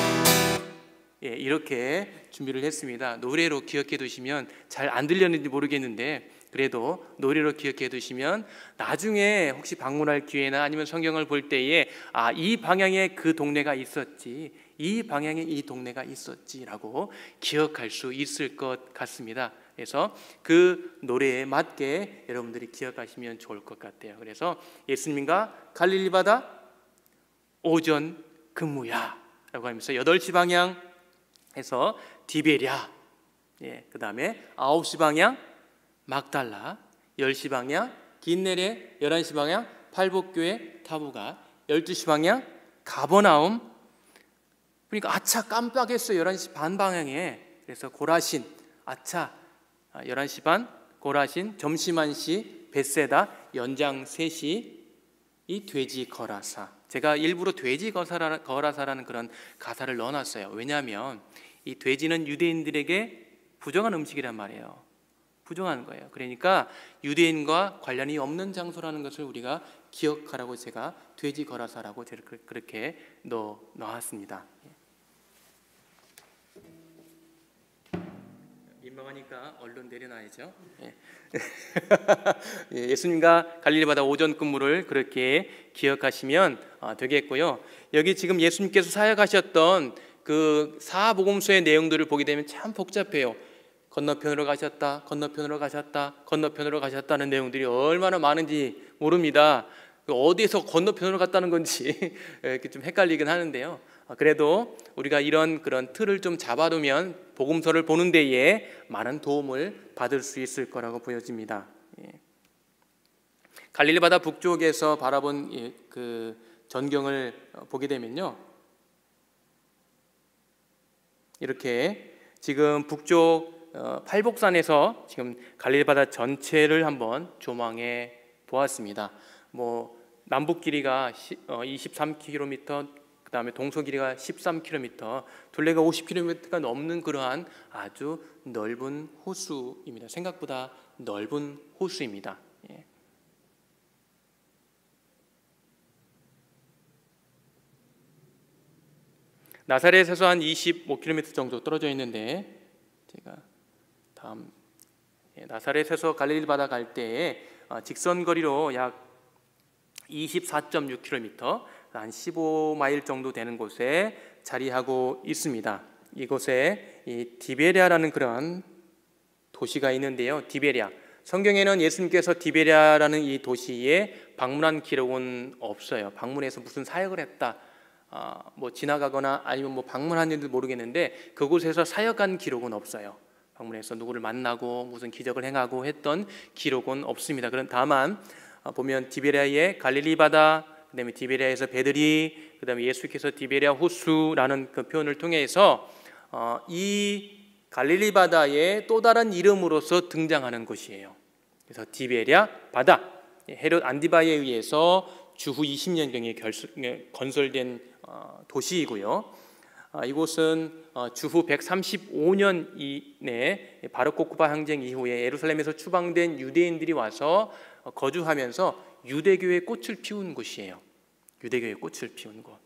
이렇게 준비를 했습니다. 노래로 기억해 두시면 잘 안 들렸는지 모르겠는데 그래도 노래로 기억해 두시면 나중에 혹시 방문할 기회나 아니면 성경을 볼 때에 이 방향에 그 동네가 있었지, 이 방향에 이 동네가 있었지라고 기억할 수 있을 것 같습니다. 그래서 그 노래에 맞게 여러분들이 기억하시면 좋을 것 같아요. 그래서 예수님과 갈릴리 바다 오전 근무야 라고 하면서 8시 방향 해서 디베랴, 그 다음에 9시 방향 막달라, 10시 방향 긴네레, 11시 방향 팔복교회 타부가, 12시 방향 가버나움. 그러니까 아차 깜빡했어요. 11시 반 방향에. 그래서 고라신, 아차 11시 반 고라신, 점심 1시 베세다, 연장 3시 이 돼지 거라사. 제가 일부러 돼지 거라사라는 그런 가사를 넣어놨어요. 왜냐하면 이 돼지는 유대인들에게 부정한 음식이란 말이에요. 부정한 거예요. 그러니까 유대인과 관련이 없는 장소라는 것을 우리가 기억하라고 제가 돼지 거라사라고 그렇게 넣어놨습니다. 민망하니까 얼른 내려놔야죠. 예수님과 갈릴리 바다 오전 근무를 그렇게 기억하시면 되겠고요. 여기 지금 예수님께서 사역하셨던 그 사복음서의 내용들을 보게 되면 참 복잡해요. 건너편으로 가셨다, 건너편으로 가셨다, 건너편으로 가셨다는 내용들이 얼마나 많은지 모릅니다. 어디에서 건너편으로 갔다는 건지 이렇게 좀 헷갈리긴 하는데요. 그래도 우리가 이런 그런 틀을 좀 잡아두면 복음서를 보는 데에 많은 도움을 받을 수 있을 거라고 보여집니다. 갈릴리 바다 북쪽에서 바라본 그 전경을 보게 되면요, 이렇게 지금 북쪽 팔복산에서 지금 갈릴리 바다 전체를 한번 조망해 보았습니다. 뭐 남북 길이가 23km, 그 다음에 동서 길이가 13km, 둘레가 50km가 넘는 그러한 아주 넓은 호수입니다. 생각보다 넓은 호수입니다. 나사렛에서 한 25km 정도 떨어져 있는데, 제가 다음 나사렛에서 갈릴리 바다 갈 때에 직선 거리로 약 24.6km, 한 15마일 정도 되는 곳에 자리하고 있습니다. 이곳에 이 디베랴라는 그런 도시가 있는데요. 디베랴. 성경에는 예수님께서 디베랴라는 이 도시에 방문한 기록은 없어요. 방문해서 무슨 사역을 했다, 뭐 지나가거나 아니면 뭐 방문한지도 모르겠는데 그곳에서 사역한 기록은 없어요. 방문해서 누구를 만나고 무슨 기적을 행하고 했던 기록은 없습니다. 그런 다만 보면 디베랴의 갈릴리 바다, 그다음에 디베랴에서 베드리, 그다음에 예수께서 디베랴 호수라는 그 표현을 통해서 이 갈릴리 바다의 또 다른 이름으로서 등장하는 곳이에요. 그래서 디베랴 바다, 헤롯 안디바에 의해서 주후 20년경에 건설된 도시이고요. 이곳은 주후 135년 이내 바르코크바 항쟁 이후에 예루살렘에서 추방된 유대인들이 와서 거주하면서 유대교의 꽃을 피운 곳이에요. 유대교의 꽃을 피운 곳.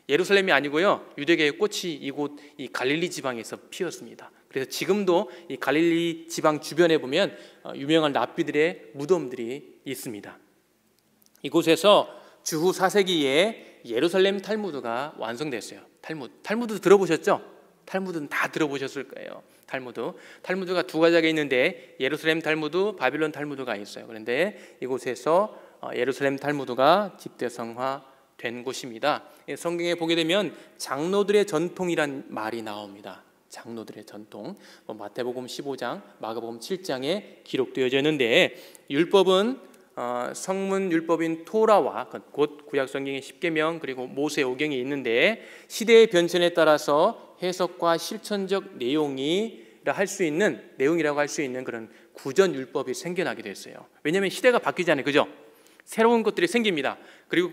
예루살렘이 아니고요, 유대교의 꽃이 이곳 이 갈릴리 지방에서 피었습니다. 그래서 지금도 이 갈릴리 지방 주변에 보면 유명한 랍비들의 무덤들이 있습니다. 이곳에서 주후 4세기에 예루살렘 탈무드가 완성됐어요. 탈무드 들어보셨죠? 탈무드는 다 들어보셨을 거예요. 탈무드가 두 가지가 있는데 예루살렘 탈무드, 바빌론 탈무드가 있어요. 그런데 이곳에서 예루살렘 탈무드가 집대성화된 곳입니다. 성경에 보게 되면 장로들의 전통이란 말이 나옵니다. 장로들의 전통. 마태복음 15장, 마가복음 7장에 기록되어져 있는데, 율법은 성문 율법인 토라와 곧 구약 성경의 십계명 그리고 모세 오경이 있는데, 시대의 변천에 따라서 해석과 실천적 내용이라고 할 수 있는 그런 구전 율법이 생겨나게 됐어요. 왜냐하면 시대가 바뀌잖아요, 그죠? 새로운 것들이 생깁니다.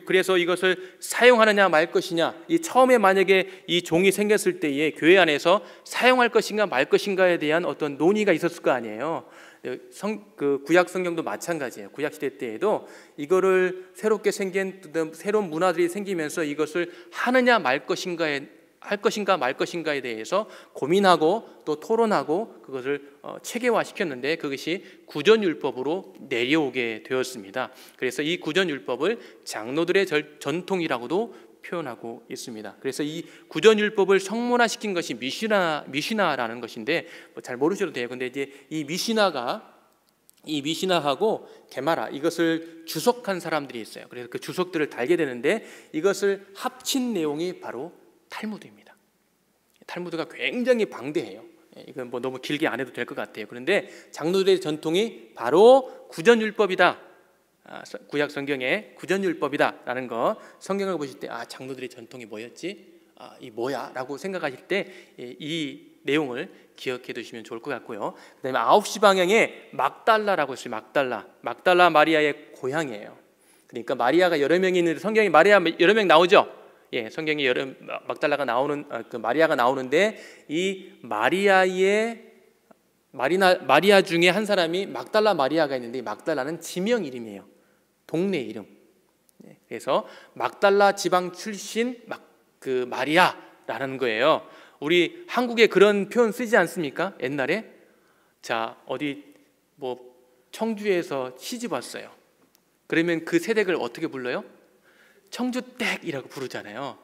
그래서 이것을 사용하느냐 말 것이냐, 이 처음에 만약에 이 종이 생겼을 때에 교회 안에서 사용할 것인가 말 것인가에 대한 어떤 논의가 있었을 거 아니에요. 구약 성경도 마찬가지예요. 구약 시대 때에도 이거를 새롭게 생긴 새로운 문화들이 생기면서 이것을 하느냐 말 것인가 말 것인가에 대해서 고민하고 또 토론하고 그것을 체계화시켰는데, 그것이 구전율법으로 내려오게 되었습니다. 그래서 이 구전율법을 장로들의 전통이라고도 표현하고 있습니다. 그래서 이 구전율법을 성문화시킨 것이 미시나라는 것인데, 잘 모르셔도 돼요. 근데 이제 이 미시나하고 게마라, 이것을 주석한 사람들이 있어요. 그래서 그 주석들을 달게 되는데, 이것을 합친 내용이 바로 탈무드입니다. 탈무드가 굉장히 방대해요. 이건 뭐 너무 길게 안 해도 될 것 같아요. 그런데 장로들의 전통이 바로 구전율법이다. 구약 성경의 구전율법이다라는 거, 성경을 보실 때 장로들의 전통이 뭐였지? 이 뭐야? 라고 생각하실 때 이 내용을 기억해 두시면 좋을 것 같고요. 그 다음에 9시 방향에 막달라라고 있어요. 막달라 마리아의 고향이에요. 그러니까 마리아가 여러 명이 있는데, 성경에 마리아 여러 명 나오죠? 성경에 막달라가 나오는 마리아가 나오는데, 이 마리아 중에 한 사람이 막달라 마리아가 있는데, 이 막달라는 지명 이름이에요. 동네 이름. 그래서 막달라 지방 출신 마리아라는 거예요. 우리 한국에 그런 표현 쓰지 않습니까? 옛날에 어디 청주에서 시집 왔어요. 그러면 그 세댁을 어떻게 불러요? 청주댁이라고 부르잖아요.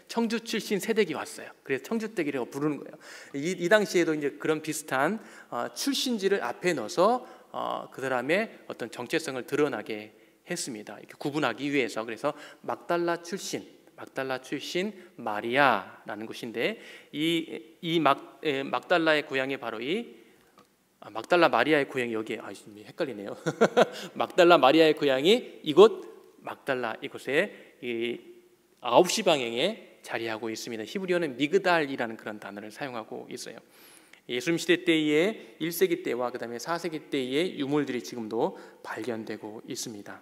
청주 출신 세댁이 왔어요. 그래서 청주댁이라고 부르는 거예요. 이 당시에도 이제 그런 비슷한 출신지를 앞에 넣어서 그 사람의 어떤 정체성을 드러나게 했습니다. 이렇게 구분하기 위해서. 그래서 막달라 출신 마리아라는 곳인데, 막달라의 고향이 바로 막달라 마리아의 고향이 여기에 헷갈리네요. 막달라 마리아의 고향이 이곳 막달라, 이곳에 이 9시 방향에 자리하고 있습니다. 히브리어는 미그달이라는 그런 단어를 사용하고 있어요. 예수님 시대 때의 1세기 때와 그 다음에 4세기 때의 유물들이 지금도 발견되고 있습니다.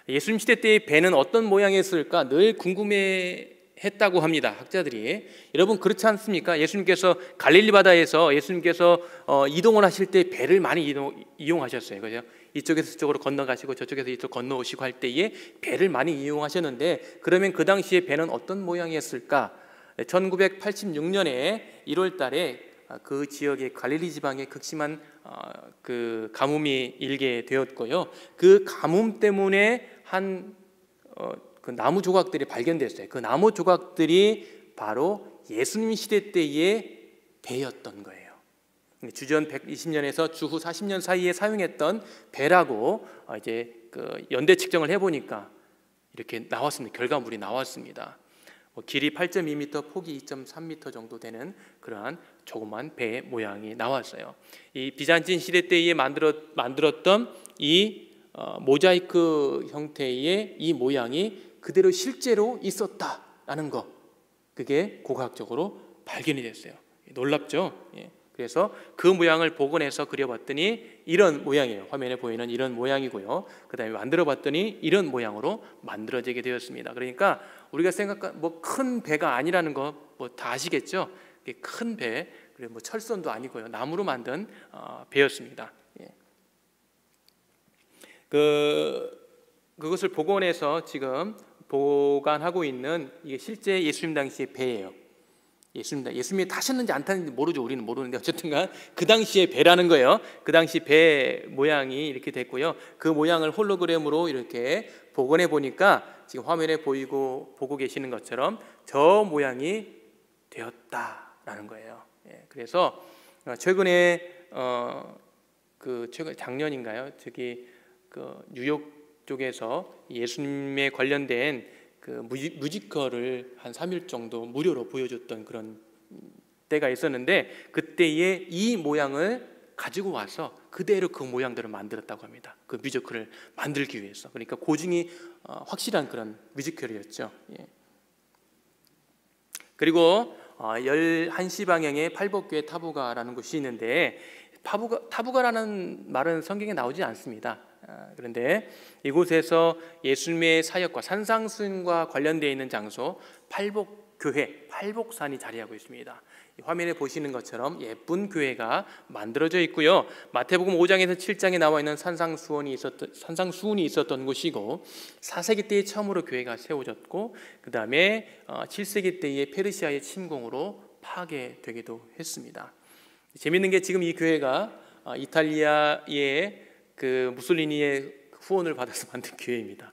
예수님 시대 때의 배는 어떤 모양이었을까 늘 궁금해했다고 합니다. 학자들이. 여러분, 그렇지 않습니까? 예수님께서 갈릴리 바다에서 이동을 하실 때 배를 많이 이용하셨어요. 그죠? 이쪽에서 저쪽으로 건너가시고 저쪽에서 이쪽 건너오시고 할 때에 배를 많이 이용하셨는데, 그러면 그 당시에 배는 어떤 모양이었을까? 1986년에 1월 달에 그 지역의 갈릴리 지방에 극심한 그 가뭄이 일게 되었고요. 그 가뭄 때문에 그 나무 조각들이 발견됐어요. 그 나무 조각들이 바로 예수님 시대 때의 배였던 거예요. 주전 120년에서 주후 40년 사이에 사용했던 배라고 이제 그 연대 측정을 해보니까 이렇게 나왔습니다. 결과물이 나왔습니다. 길이 8.2m, 폭이 2.3m 정도 되는 그러한 조그만 배 모양이 나왔어요. 이 비잔틴 시대 때에 만들었던 이 모자이크 형태의 이 모양이 그대로 실제로 있었다라는 거, 그게 고고학적으로 발견이 됐어요. 놀랍죠? 그래서 그 모양을 복원해서 그려봤더니 이런 모양이에요. 화면에 보이는 이런 모양이고요. 그 다음에 만들어봤더니 이런 모양으로 만들어지게 되었습니다. 그러니까 우리가 생각한 뭐 큰 배가 아니라는 거 뭐 다 아시겠죠? 큰 배, 그리고 뭐 철선도 아니고요. 나무로 만든 배였습니다. 그것을 복원해서 지금 보관하고 있는 이게 실제 예수님 당시의 배예요. 예수님이 타셨는지 안 탔는지 모르죠. 우리는 모르는데 어쨌든간 그 당시의 배라는 거예요. 그 당시 배 모양이 이렇게 됐고요. 그 모양을 홀로그램으로 이렇게 복원해 보니까 지금 화면에 보고 계시는 것처럼 저 모양이 되었다라는 거예요. 그래서 최근에 최근 작년인가요? 저기 뉴욕 쪽에서 예수님에 관련된 뮤지컬을 한 3일 정도 무료로 보여줬던 그런 때가 있었는데 그때의 이 모양을 가지고 와서 그대로 그 모양대로 만들었다고 합니다. 그 뮤지컬을 만들기 위해서. 그러니까 고증이 확실한 그런 뮤지컬이었죠. 그리고 11시 방향에 팔복교회 타부가라는 곳이 있는데 타부가라는 말은 성경에 나오지 않습니다. 그런데 이곳에서 예수님의 사역과 산상수훈과 관련되어 있는 장소 팔복교회, 팔복산이 자리하고 있습니다. 화면에 보시는 것처럼 예쁜 교회가 만들어져 있고요. 마태복음 5장에서 7장에 나와 있는 산상수훈이 있었던 곳이고 4세기 때에 처음으로 교회가 세워졌고 그 다음에 7세기 때에 페르시아의 침공으로 파괴되기도 했습니다. 재밌는 게 지금 이 교회가 이탈리아의 그 무솔리니의 후원을 받아서 만든 교회입니다.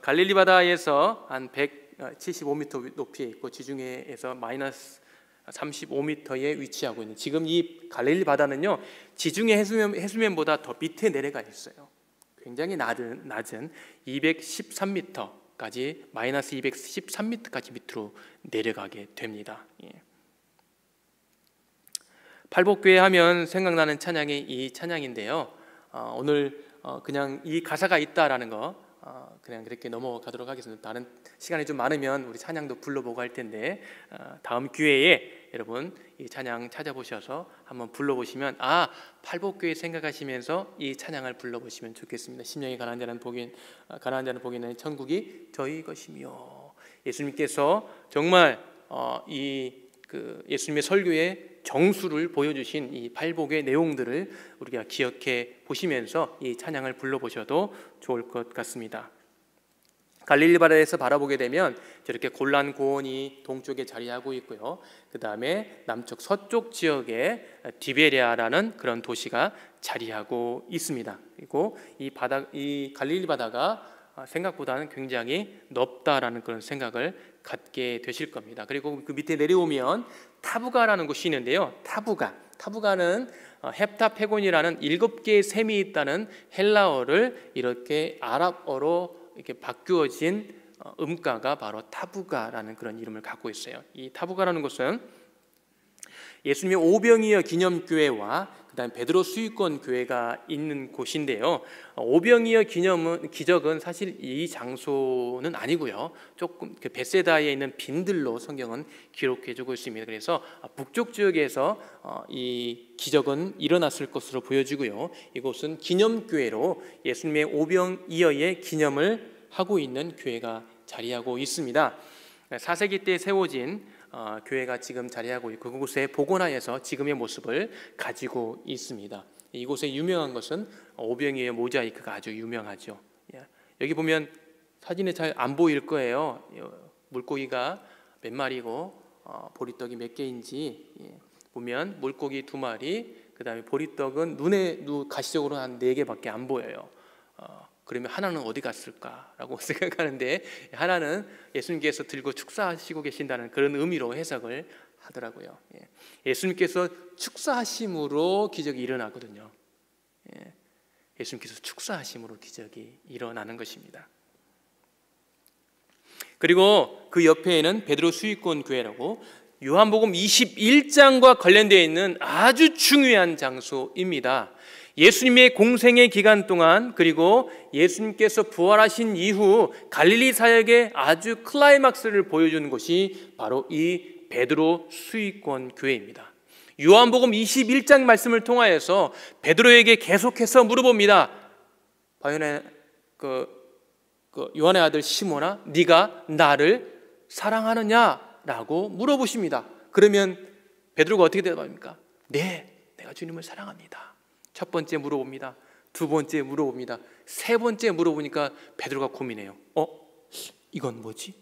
갈릴리 바다에서 한 175m 높이에 있고 지중해에서 마이너스 35m에 위치하고 있는 지금 이 갈릴리 바다는요 지중해 해수면보다 더 밑에 내려가 있어요. 굉장히 낮은 213m까지 마이너스 213m까지 밑으로 내려가게 됩니다. 팔복교회 하면 생각나는 찬양이 이 찬양인데요. 오늘 그냥 이 가사가 있다라는 거 그냥 그렇게 넘어가도록 하겠습니다. 다른 시간이 좀 많으면 우리 찬양도 불러보고 할 텐데 다음 기회에 여러분 이 찬양 찾아보셔서 한번 불러보시면 팔복교회 생각하시면서 이 찬양을 불러보시면 좋겠습니다. 심령이 가난한 자는 복이 있나니 천국이 저희 것이며 예수님께서 정말 예수님의 설교에 정수를 보여주신 이 팔복의 내용들을 우리가 기억해 보시면서 이 찬양을 불러보셔도 좋을 것 같습니다. 갈릴리 바다에서 바라보게 되면 저렇게 골란 고원이 동쪽에 자리하고 있고요. 그 다음에 남쪽 서쪽 지역에 디베리아라는 그런 도시가 자리하고 있습니다. 그리고 이 갈릴리 바다가 생각보다는 굉장히 넓다라는 그런 생각을 갖게 되실 겁니다. 그리고 그 밑에 내려오면 타부가라는 곳이 있는데요. 타부가는 헵타페곤이라는 7개의 샘이 있다는 헬라어를 이렇게 아랍어로 이렇게 바꾸어진 음가가 바로 타부가라는 그런 이름을 갖고 있어요. 이 타부가라는 곳은 예수님의 오병이어 기념교회와 그다음 베드로 수유권 교회가 있는 곳인데요. 오병이어 기적은 사실 이 장소는 아니고요. 조금 베세다에 있는 빈들로 성경은 기록해주고 있습니다. 그래서 북쪽 지역에서 이 기적은 일어났을 것으로 보여지고요. 이곳은 기념교회로 예수님의 오병이어의 기념을 하고 있는 교회가 자리하고 있습니다. 4세기 때 세워진 교회가 지금 자리하고 있고 그곳에 복원하여서 지금의 모습을 가지고 있습니다. 이곳에 유명한 것은 오병이어 모자이크가 아주 유명하죠. 여기 보면 사진에 잘 안 보일 거예요. 물고기가 몇 마리고 보리떡이 몇 개인지 보면 물고기 2마리, 그 다음에 보리떡은 가시적으로 한 4개밖에 안 보여요. 그러면 하나는 어디 갔을까라고 생각하는데 하나는 예수님께서 들고 축사하시고 계신다는 그런 의미로 해석을 하더라고요. 예수님께서 축사하심으로 기적이 일어나거든요. 예수님께서 축사하심으로 기적이 일어나는 것입니다. 그리고 그 옆에는 베드로 수유권 교회라고 요한복음 21장과 관련되어 있는 아주 중요한 장소입니다. 예수님의 공생의 기간 동안 그리고 예수님께서 부활하신 이후 갈릴리 사역의 아주 클라이막스를 보여주는 곳이 바로 이 베드로 수익권 교회입니다. 요한복음 21장 말씀을 통하여서 베드로에게 계속해서 물어봅니다. 요한의 아들 시몬아, 네가 나를 사랑하느냐라고 물어보십니다. 그러면 베드로가 어떻게 대답합니까? 네, 내가 주님을 사랑합니다. 첫 번째 물어봅니다. 두 번째 물어봅니다. 세 번째 물어보니까 베드로가 고민해요. 이건 뭐지?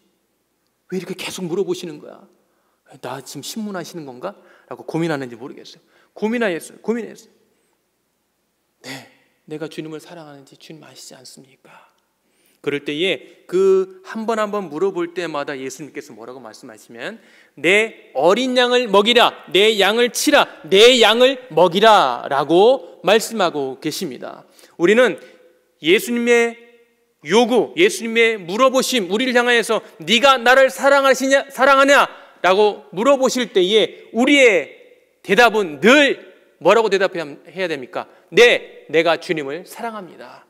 왜 이렇게 계속 물어보시는 거야? 나 지금 신문하시는 건가? 라고 고민하는지 모르겠어요. 고민했어요. 네, 내가 주님을 사랑하는지 주님 아시지 않습니까? 그럴 때에 그 한 번 한 번 물어볼 때마다 예수님께서 뭐라고 말씀하시면 내 어린 양을 먹이라, 내 양을 치라, 내 양을 먹이라 라고 말씀하고 계십니다. 우리는 예수님의 요구, 예수님의 물어보심, 우리를 향하여서 네가 나를 사랑하냐 라고 물어보실 때에 우리의 대답은 늘 뭐라고 대답해야 됩니까? 네, 내가 주님을 사랑합니다.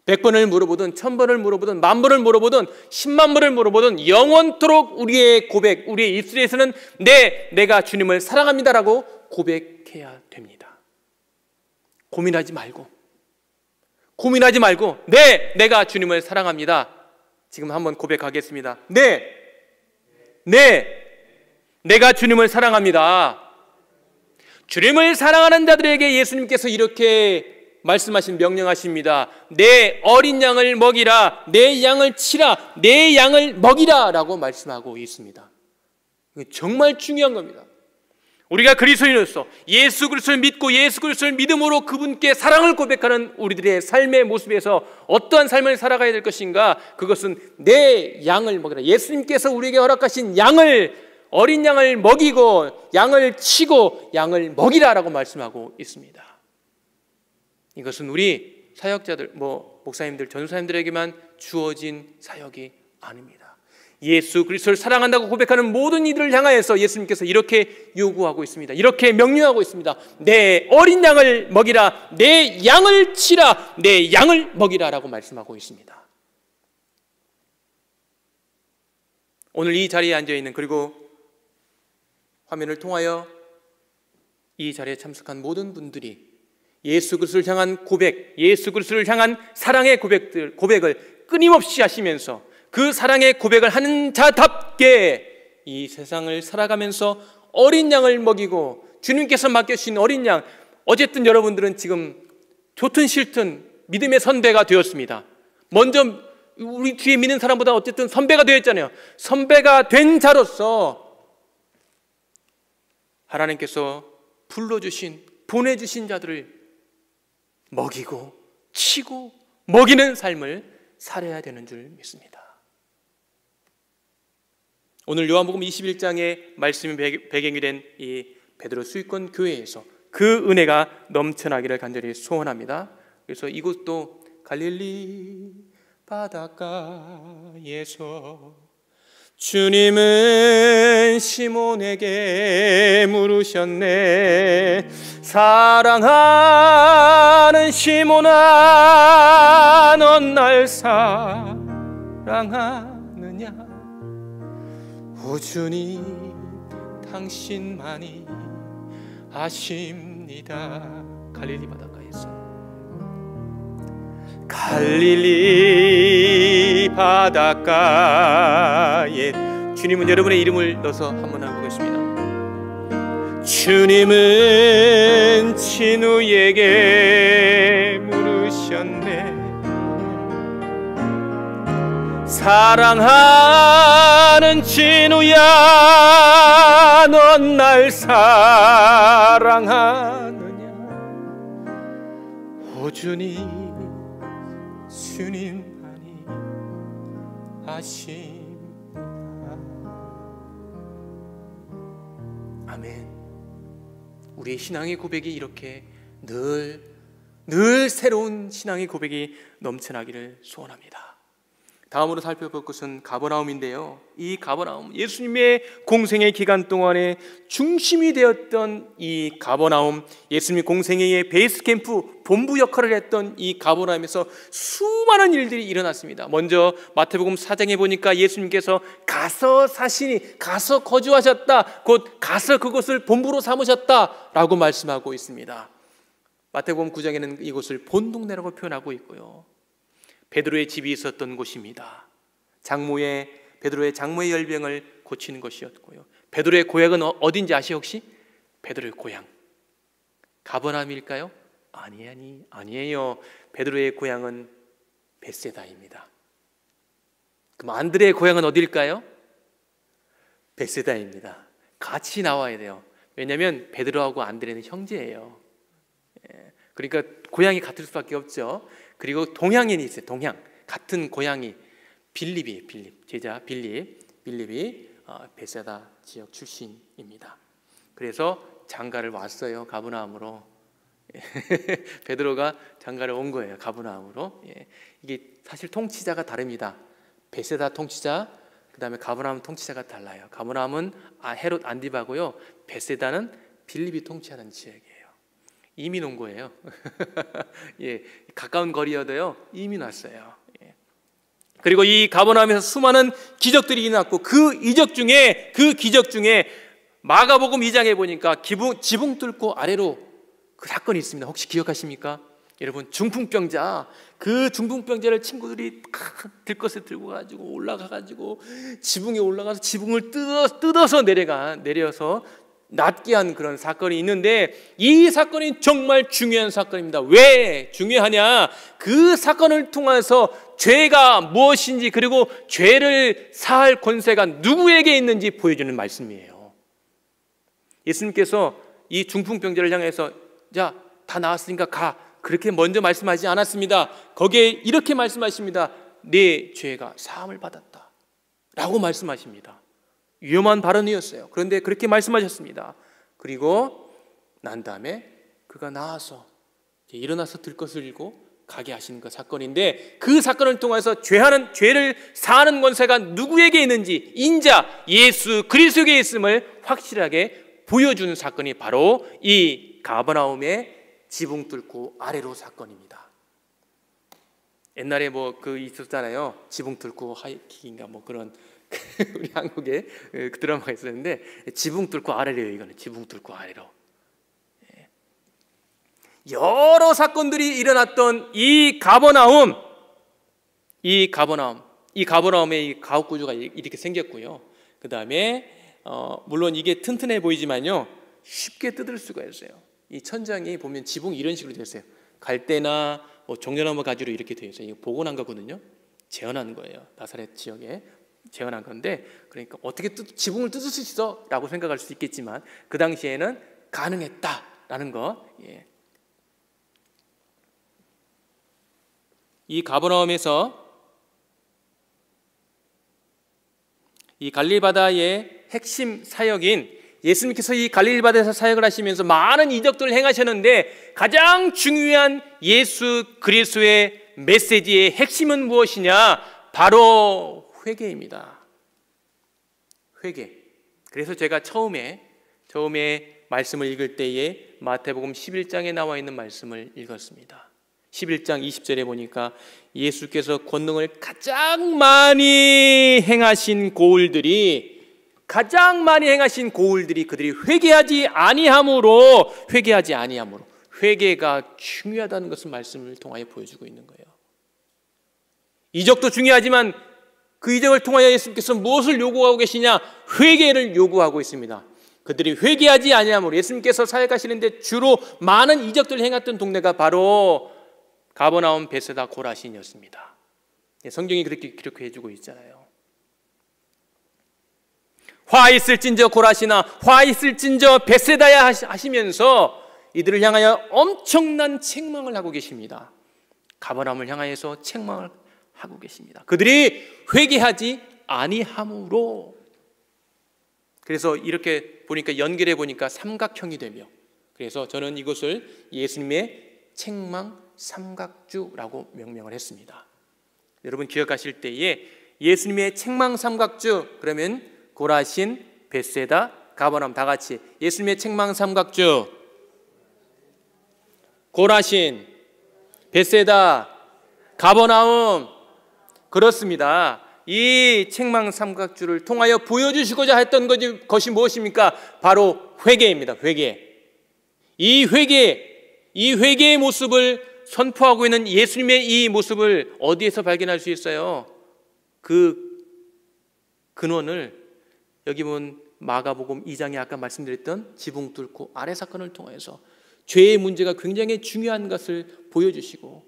100번을 물어보든 1000번을 물어보든 10,000번을 물어보든 10만 번을 물어보든 영원토록 우리의 고백, 우리의 입술에서는 네, 내가 주님을 사랑합니다라고 고백해야 됩니다. 고민하지 말고 네, 내가 주님을 사랑합니다. 지금 한번 고백하겠습니다. 네, 내가 주님을 사랑합니다. 주님을 사랑하는 자들에게 예수님께서 이렇게 말씀하신 명령하십니다. 내 어린 양을 먹이라, 내 양을 치라, 내 양을 먹이라 라고 말씀하고 있습니다. 이게 정말 중요한 겁니다. 우리가 그리스도인으로서 예수 그리스도를 믿고 예수 그리스도를 믿음으로 그분께 사랑을 고백하는 우리들의 삶의 모습에서 어떠한 삶을 살아가야 될 것인가? 그것은 내 양을 먹이라. 예수님께서 우리에게 허락하신 어린 양을 먹이고 양을 치고 양을 먹이라라고 말씀하고 있습니다. 이것은 우리 사역자들, 목사님들, 전도사님들에게만 주어진 사역이 아닙니다. 예수 그리스도를 사랑한다고 고백하는 모든 이들을 향하여서 예수님께서 이렇게 요구하고 있습니다. 이렇게 명령하고 있습니다. 내 어린 양을 먹이라, 내 양을 치라, 내 양을 먹이라 라고 말씀하고 있습니다. 오늘 이 자리에 앉아있는, 그리고 화면을 통하여 이 자리에 참석한 모든 분들이 예수 그리스도를 향한 고백, 예수 그리스도를 향한 사랑의 고백을 끊임없이 하시면서 그 사랑의 고백을 하는 자답게 이 세상을 살아가면서 어린 양을 먹이고 주님께서 맡겨주신 어린 양, 어쨌든 여러분들은 지금 좋든 싫든 믿음의 선배가 되었습니다. 먼저 우리 뒤에 믿는 사람보다 어쨌든 선배가 되었잖아요. 선배가 된 자로서 하나님께서 보내주신 자들을 먹이고 치고 먹이는 삶을 살아야 되는 줄 믿습니다. 오늘 요한복음 21장의 말씀이 배경이 된 이 베드로 수익권 교회에서 그 은혜가 넘쳐나기를 간절히 소원합니다. 그래서 이곳도 갈릴리 바닷가에서 주님은 시몬에게 물으셨네. 사랑하는 시몬아, 넌 날 사랑하느냐? 오 주님, 당신만이 아십니다. 갈릴리 바닷가에서, 갈릴리 바닷가에 주님은 여러분의 이름을 넣어서 한번 해보겠습니다. 주님은 진우에게 물으셨네. 사랑하는 진우야, 넌 날 사랑하느냐? 오 주님만이 아십니다. 아멘. 우리의 신앙의 고백이 이렇게 늘 새로운 신앙의 고백이 넘쳐나기를 소원합니다. 다음으로 살펴볼 것은 가버나움인데요. 이 가버나움, 예수님의 공생의 기간 동안에 중심이 되었던 이 가버나움, 예수님 공생애의 베이스 캠프, 본부 역할을 했던 이 가버나움에서 수많은 일들이 일어났습니다. 먼저 마태복음 4장에 보니까 예수님께서 가서 사시니, 가서 거주하셨다, 곧 가서 그곳을 본부로 삼으셨다라고 말씀하고 있습니다. 마태복음 9장에는 이곳을 본동네라고 표현하고 있고요. 베드로의 집이 있었던 곳입니다. 베드로의 장모의 열병을 고치는 것이었고요. 베드로의 고향은 어딘지 아시오 혹시? 베드로의 고향 가버나움일까요? 아니에요. 베드로의 고향은 벳세다입니다. 그럼 안드레의 고향은 어딜까요? 벳세다입니다. 같이 나와야 돼요. 왜냐하면 베드로하고 안드레는 형제예요. 그러니까 고향이 같을 수밖에 없죠. 그리고 동양인이 있어요. 같은 고향이 빌립이에요. 제자 빌립이 벳세다 지역 출신입니다. 그래서 장가를 왔어요. 가버나움으로. 베드로가 장가를 온 거예요. 가버나움으로. 이게 사실 통치자가 다릅니다. 벳세다 통치자, 그 다음에 가버나움 통치자가 달라요. 가버나움은 헤롯 안디바고요. 벳세다는 빌립이 통치하는 지역이에요. 이민 온 거예요. 가까운 거리여도요 이민 왔어요. 그리고 이 가버나움에서 수많은 기적들이 일어났고 그 기적 중에 마가복음 2장에 보니까 지붕 뚫고 아래로 그 사건이 있습니다. 혹시 기억하십니까? 여러분, 그 중풍병자를 친구들이 들것을 들고 가지고 올라가가지고 지붕에 올라가서 지붕을 뜯어서 내려서 낫게 한 그런 사건이 있는데, 이 사건이 정말 중요한 사건입니다. 왜 중요하냐? 그 사건을 통해서 죄가 무엇인지, 그리고 죄를 사할 권세가 누구에게 있는지 보여주는 말씀이에요. 예수님께서 이 중풍병자를 향해서 자, 다 나았으니까 가, 그렇게 먼저 말씀하지 않았습니다. 거기에 이렇게 말씀하십니다. 네 죄가 사함을 받았다 라고 말씀하십니다. 위험한 발언이었어요. 그런데 그렇게 말씀하셨습니다. 그리고 난 다음에 그가 나와서 일어나서 들것을 들고 가게 하시는 그 사건인데, 그 사건을 통해서 죄를 사하는 권세가 누구에게 있는지, 인자 예수 그리스도에게 있음을 확실하게 보여주는 사건이 바로 이 가버나움의 지붕 뚫고 아래로 사건입니다. 옛날에 있었잖아요. 지붕 뚫고 하이킹인가 그런 우리 한국에 그 드라마가 있었는데, 지붕 뚫고 아래래요. 이거는 지붕 뚫고 아래로. 여러 사건들이 일어났던 이 가버나움의 이 가옥 구조가 이렇게 생겼고요. 그 다음에 물론 이게 튼튼해 보이지만요, 쉽게 뜯을 수가 있어요. 이 천장이 보면 지붕이 이런 식으로 되어 있어요. 갈대나 종려나무 가지로 이렇게 되어 있어요. 이거 복원한 거거든요. 재현한 거예요. 나사렛 지역에 재현한 건데, 그러니까 어떻게 지붕을 뜯을 수 있어? 라고 생각할 수 있겠지만 그 당시에는 가능했다라는 거. 이 가버나움에서 이 갈릴리 바다의 핵심 사역인 예수님께서 이 갈릴리 바다에서 사역을 하시면서 많은 이적들을 행하셨는데, 가장 중요한 예수 그리스도의 메시지의 핵심은 무엇이냐? 바로 회개입니다. 회개. 그래서 제가 처음에 말씀을 읽을 때에 마태복음 11장에 나와 있는 말씀을 읽었습니다. 11장 20절에 보니까 예수께서 권능을 가장 많이 행하신 고울들이 그들이 회개하지 아니함으로 회개가 중요하다는 것을 말씀을 통하여 보여주고 있는 거예요. 이적도 중요하지만 그 이적을 통하여 예수님께서 무엇을 요구하고 계시냐? 회개를 요구하고 있습니다. 그들이 회개하지 아니함으로, 예수님께서 사역하시는데 주로 많은 이적들을 행했던 동네가 바로 가버나움, 벳세다, 고라신이었습니다. 성경이 그렇게 기록해 주고 있잖아요. 화 있을진저 고라시나 화 있을진저 벳세다야 하시면서 이들을 향하여 엄청난 책망을 하고 계십니다. 가버나움을 향하여서 책망을 하고 계십니다. 그들이 회개하지 아니함으로. 그래서 이렇게 보니까 연결해 보니까 삼각형이 되며, 그래서 저는 이것을 예수님의 책망 삼각주라고 명명을 했습니다. 여러분 기억하실 때에 예수님의 책망 삼각주, 그러면 고라신, 벳세다, 가버나움 다 같이 예수님의 책망 삼각주, 고라신, 벳세다, 가버나움. 그렇습니다. 이 책망 삼각주를 통하여 보여주시고자 했던 것이 무엇입니까? 바로 회개입니다. 회개. 이 회개의 모습을 선포하고 있는 예수님의 이 모습을 어디에서 발견할 수 있어요? 그 근원을 여기 보면 마가복음 2장에 아까 말씀드렸던 지붕 뚫고 아래 사건을 통해서 죄의 문제가 굉장히 중요한 것을 보여주시고,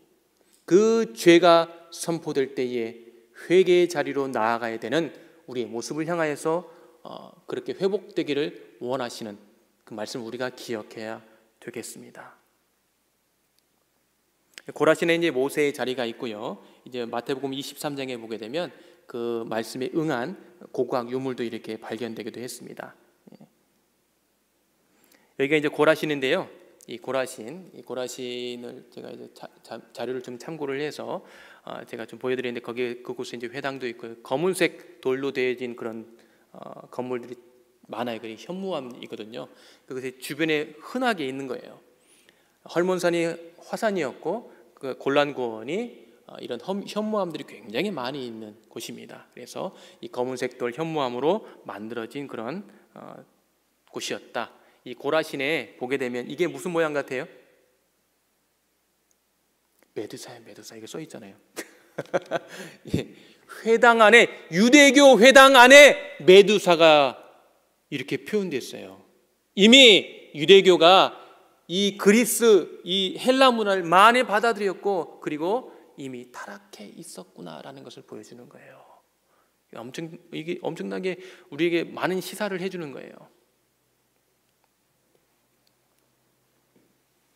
그 죄가 선포될 때에 회개의 자리로 나아가야 되는 우리의 모습을 향하여서 그렇게 회복되기를 원하시는 그 말씀을 우리가 기억해야 되겠습니다. 고라신에 이제 모세의 자리가 있고요. 이제 마태복음 23장에 보게 되면 그 말씀에 응한 고고학 유물도 이렇게 발견되기도 했습니다. 여기가 이제 고라신인데요. 이 고라신을 제가 이제 자료를 좀 참고를 해서 제가 좀 보여드리는데, 거기에 그곳에 이제 회당도 있고 검은색 돌로 되어진 그런 건물들이 많아요. 그게 현무암이거든요. 그것이 주변에 흔하게 있는 거예요. 헐몬산이 화산이었고 그 골란고원이 이런 현무암들이 굉장히 많이 있는 곳입니다. 그래서 이 검은색 돌 현무암으로 만들어진 그런 곳이었다. 이 고라신에 보게 되면 이게 무슨 모양 같아요? 메두사예요. 메두사. 이게 써 있잖아요. 예, 회당 안에, 유대교 회당 안에 메두사가 이렇게 표현됐어요. 이미 유대교가 이 그리스, 이 헬라 문화를 많이 받아들였고, 그리고 이미 타락해 있었구나라는 것을 보여주는 거예요. 이게 엄청나게 우리에게 많은 시사를 해주는 거예요.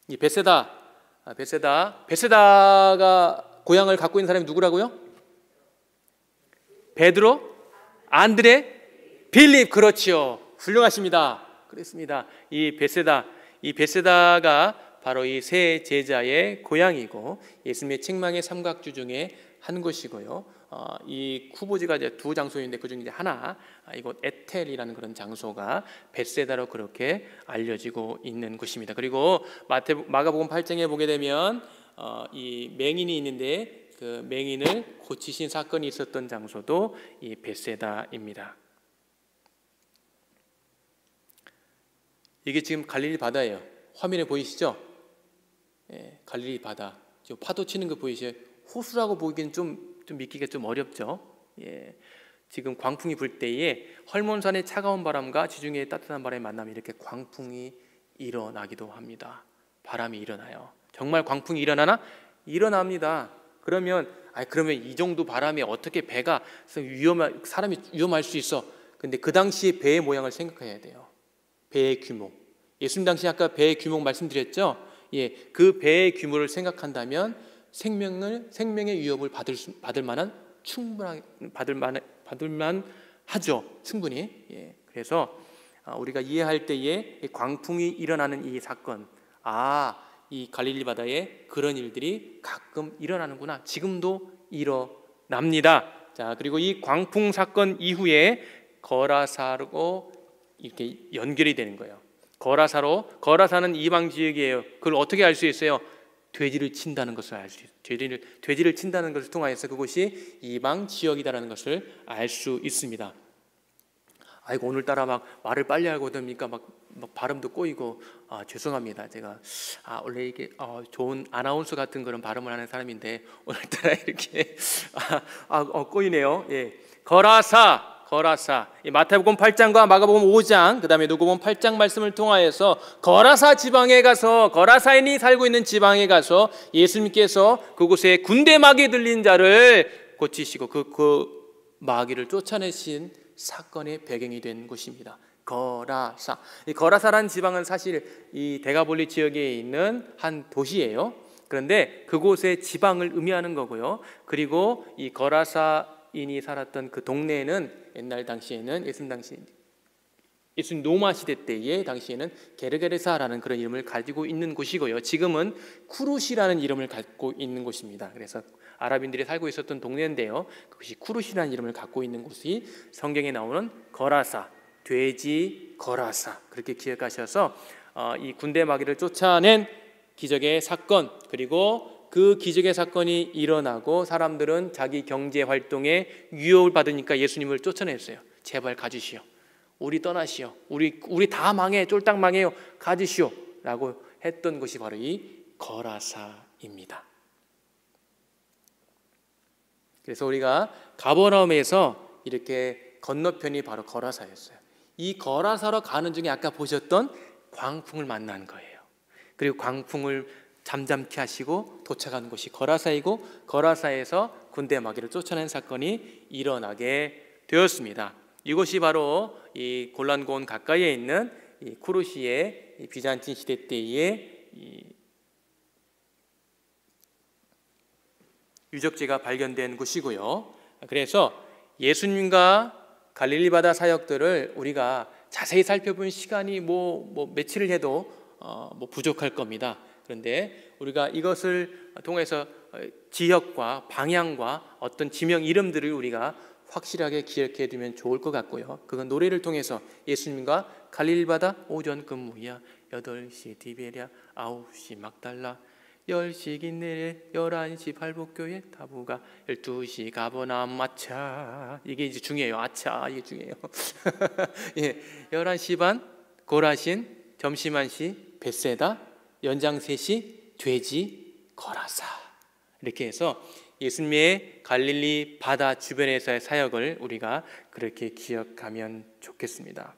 이 벳세다가 고향을 갖고 있는 사람이 누구라고요? 베드로, 안드레, 빌립. 그렇지요. 훌륭하십니다. 그렇습니다. 이 벳세다가 바로 이 세 제자의 고향이고 예수님의 책망의 삼각주 중에 한 곳이고요. 이 후보지가 이제 두 장소인데 그 중에 이제 하나, 이곳 에텔이라는 그런 장소가 벳세다로 그렇게 알려지고 있는 곳입니다. 그리고 마가복음 8장에 보게 되면 이 맹인이 있는데 그 맹인을 고치신 사건이 있었던 장소도 이 벳세다입니다. 이게 지금 갈릴리 바다예요. 화면에 보이시죠? 예, 갈릴리 바다. 지금 파도 치는 거 보이시죠? 호수라고 보기엔 좀 믿기가 좀 어렵죠. 예, 지금 광풍이 불 때에 헐몬산의 차가운 바람과 지중해의 따뜻한 바람이 만나면 이렇게 광풍이 일어나기도 합니다. 바람이 일어나요. 정말 광풍이 일어나나? 일어납니다. 그러면 이 정도 바람에 어떻게 배가 사람이 위험할 수 있어? 근데 그 당시에 배의 모양을 생각해야 돼요. 배의 규모. 예수님 당시 아까 배의 규모 말씀드렸죠? 예, 그 배의 규모를 생각한다면 생명의 위협을 받을 만한 하죠. 충분히. 예, 그래서 우리가 이해할 때에 광풍이 일어나는 이 사건, 이 갈릴리 바다에 그런 일들이 가끔 일어나는구나. 지금도 일어납니다. 자, 그리고 이 광풍 사건 이후에 거라사로 이렇게 연결이 되는 거예요. 거라사는 이방 지역이에요. 그걸 어떻게 알 수 있어요? 돼지를 친다는 것을 알 수 있어요. 돼지를 친다는 것을 통하여서 그곳이 이방 지역이다라는 것을 알 수 있습니다. 아이고, 오늘따라 막 말을 빨리 하고 됩니까? 막 발음도 꼬이고 죄송합니다. 제가 원래 이게 좋은 아나운서 같은 그런 발음을 하는 사람인데 오늘따라 이렇게 꼬이네요. 예, 거라사. 마태복음 8장과 마가복음 5장, 그 다음에 누가복음 8장 말씀을 통하여서 거라사 지방에 가서, 거라사인이 살고 있는 지방에 가서 예수님께서 그곳에 군대 마귀 들린 자를 고치시고 그 마귀를 쫓아내신 사건의 배경이 된 곳입니다. 거라사. 이 거라사라는 지방은 사실 이 데가볼리 지역에 있는 한 도시예요. 그런데 그곳의 지방을 의미하는 거고요. 그리고 이 거라사인이 살았던 그 동네에는 옛날 당시에는 예수님 당시 예수님 로마 시대 때에 당시에는 게르게르사라는 그런 이름을 가지고 있는 곳이고요. 지금은 쿠룻이라는 이름을 갖고 있는 곳입니다. 그래서 아랍인들이 살고 있었던 동네인데요. 그것이 쿠룻이라는 이름을 갖고 있는 곳이 성경에 나오는 거라사, 돼지 거라사, 그렇게 기억하셔서 이 군대 마귀를 쫓아낸 기적의 사건, 그리고 그 기적의 사건이 일어나고 사람들은 자기 경제 활동에 유혹을 받으니까 예수님을 쫓아냈어요. 제발 가주시오, 우리 떠나시오, 우리 다 망해, 쫄딱 망해요, 가주시오 라고 했던 것이 바로 이 거라사입니다. 그래서 우리가 가버나움에서 이렇게 건너편이 바로 거라사였어요. 이 거라사로 가는 중에 아까 보셨던 광풍을 만난 거예요. 그리고 광풍을 잠잠케 하시고 도착하는 곳이 거라사이고, 거라사에서 군대 마귀를 쫓아낸 사건이 일어나게 되었습니다. 이곳이 바로 이 골란고원 가까이에 있는 이 쿠르시의 비잔틴 시대 때의 유적지가 발견된 곳이고요. 그래서 예수님과 갈릴리 바다 사역들을 우리가 자세히 살펴본 시간이 며칠을 해도 부족할 겁니다. 그런데 우리가 이것을 통해서 지역과 방향과 어떤 지명 이름들을 우리가 확실하게 기억해 두면 좋을 것 같고요. 그건 노래를 통해서 예수님과 갈릴리 바다 오전 근무야, 8시 디베랴, 9시 막달라, 10시 긴네레, 11시 발복교회, 타부가, 12시 가버나움, 아차, 이게 이제 중요해요. 아차, 이게 중요해요. 예, 11시 반 고라신, 점심 1시 벳세다, 연장 3시 돼지 거라사. 이렇게 해서 예수님의 갈릴리 바다 주변에서의 사역을 우리가 그렇게 기억하면 좋겠습니다.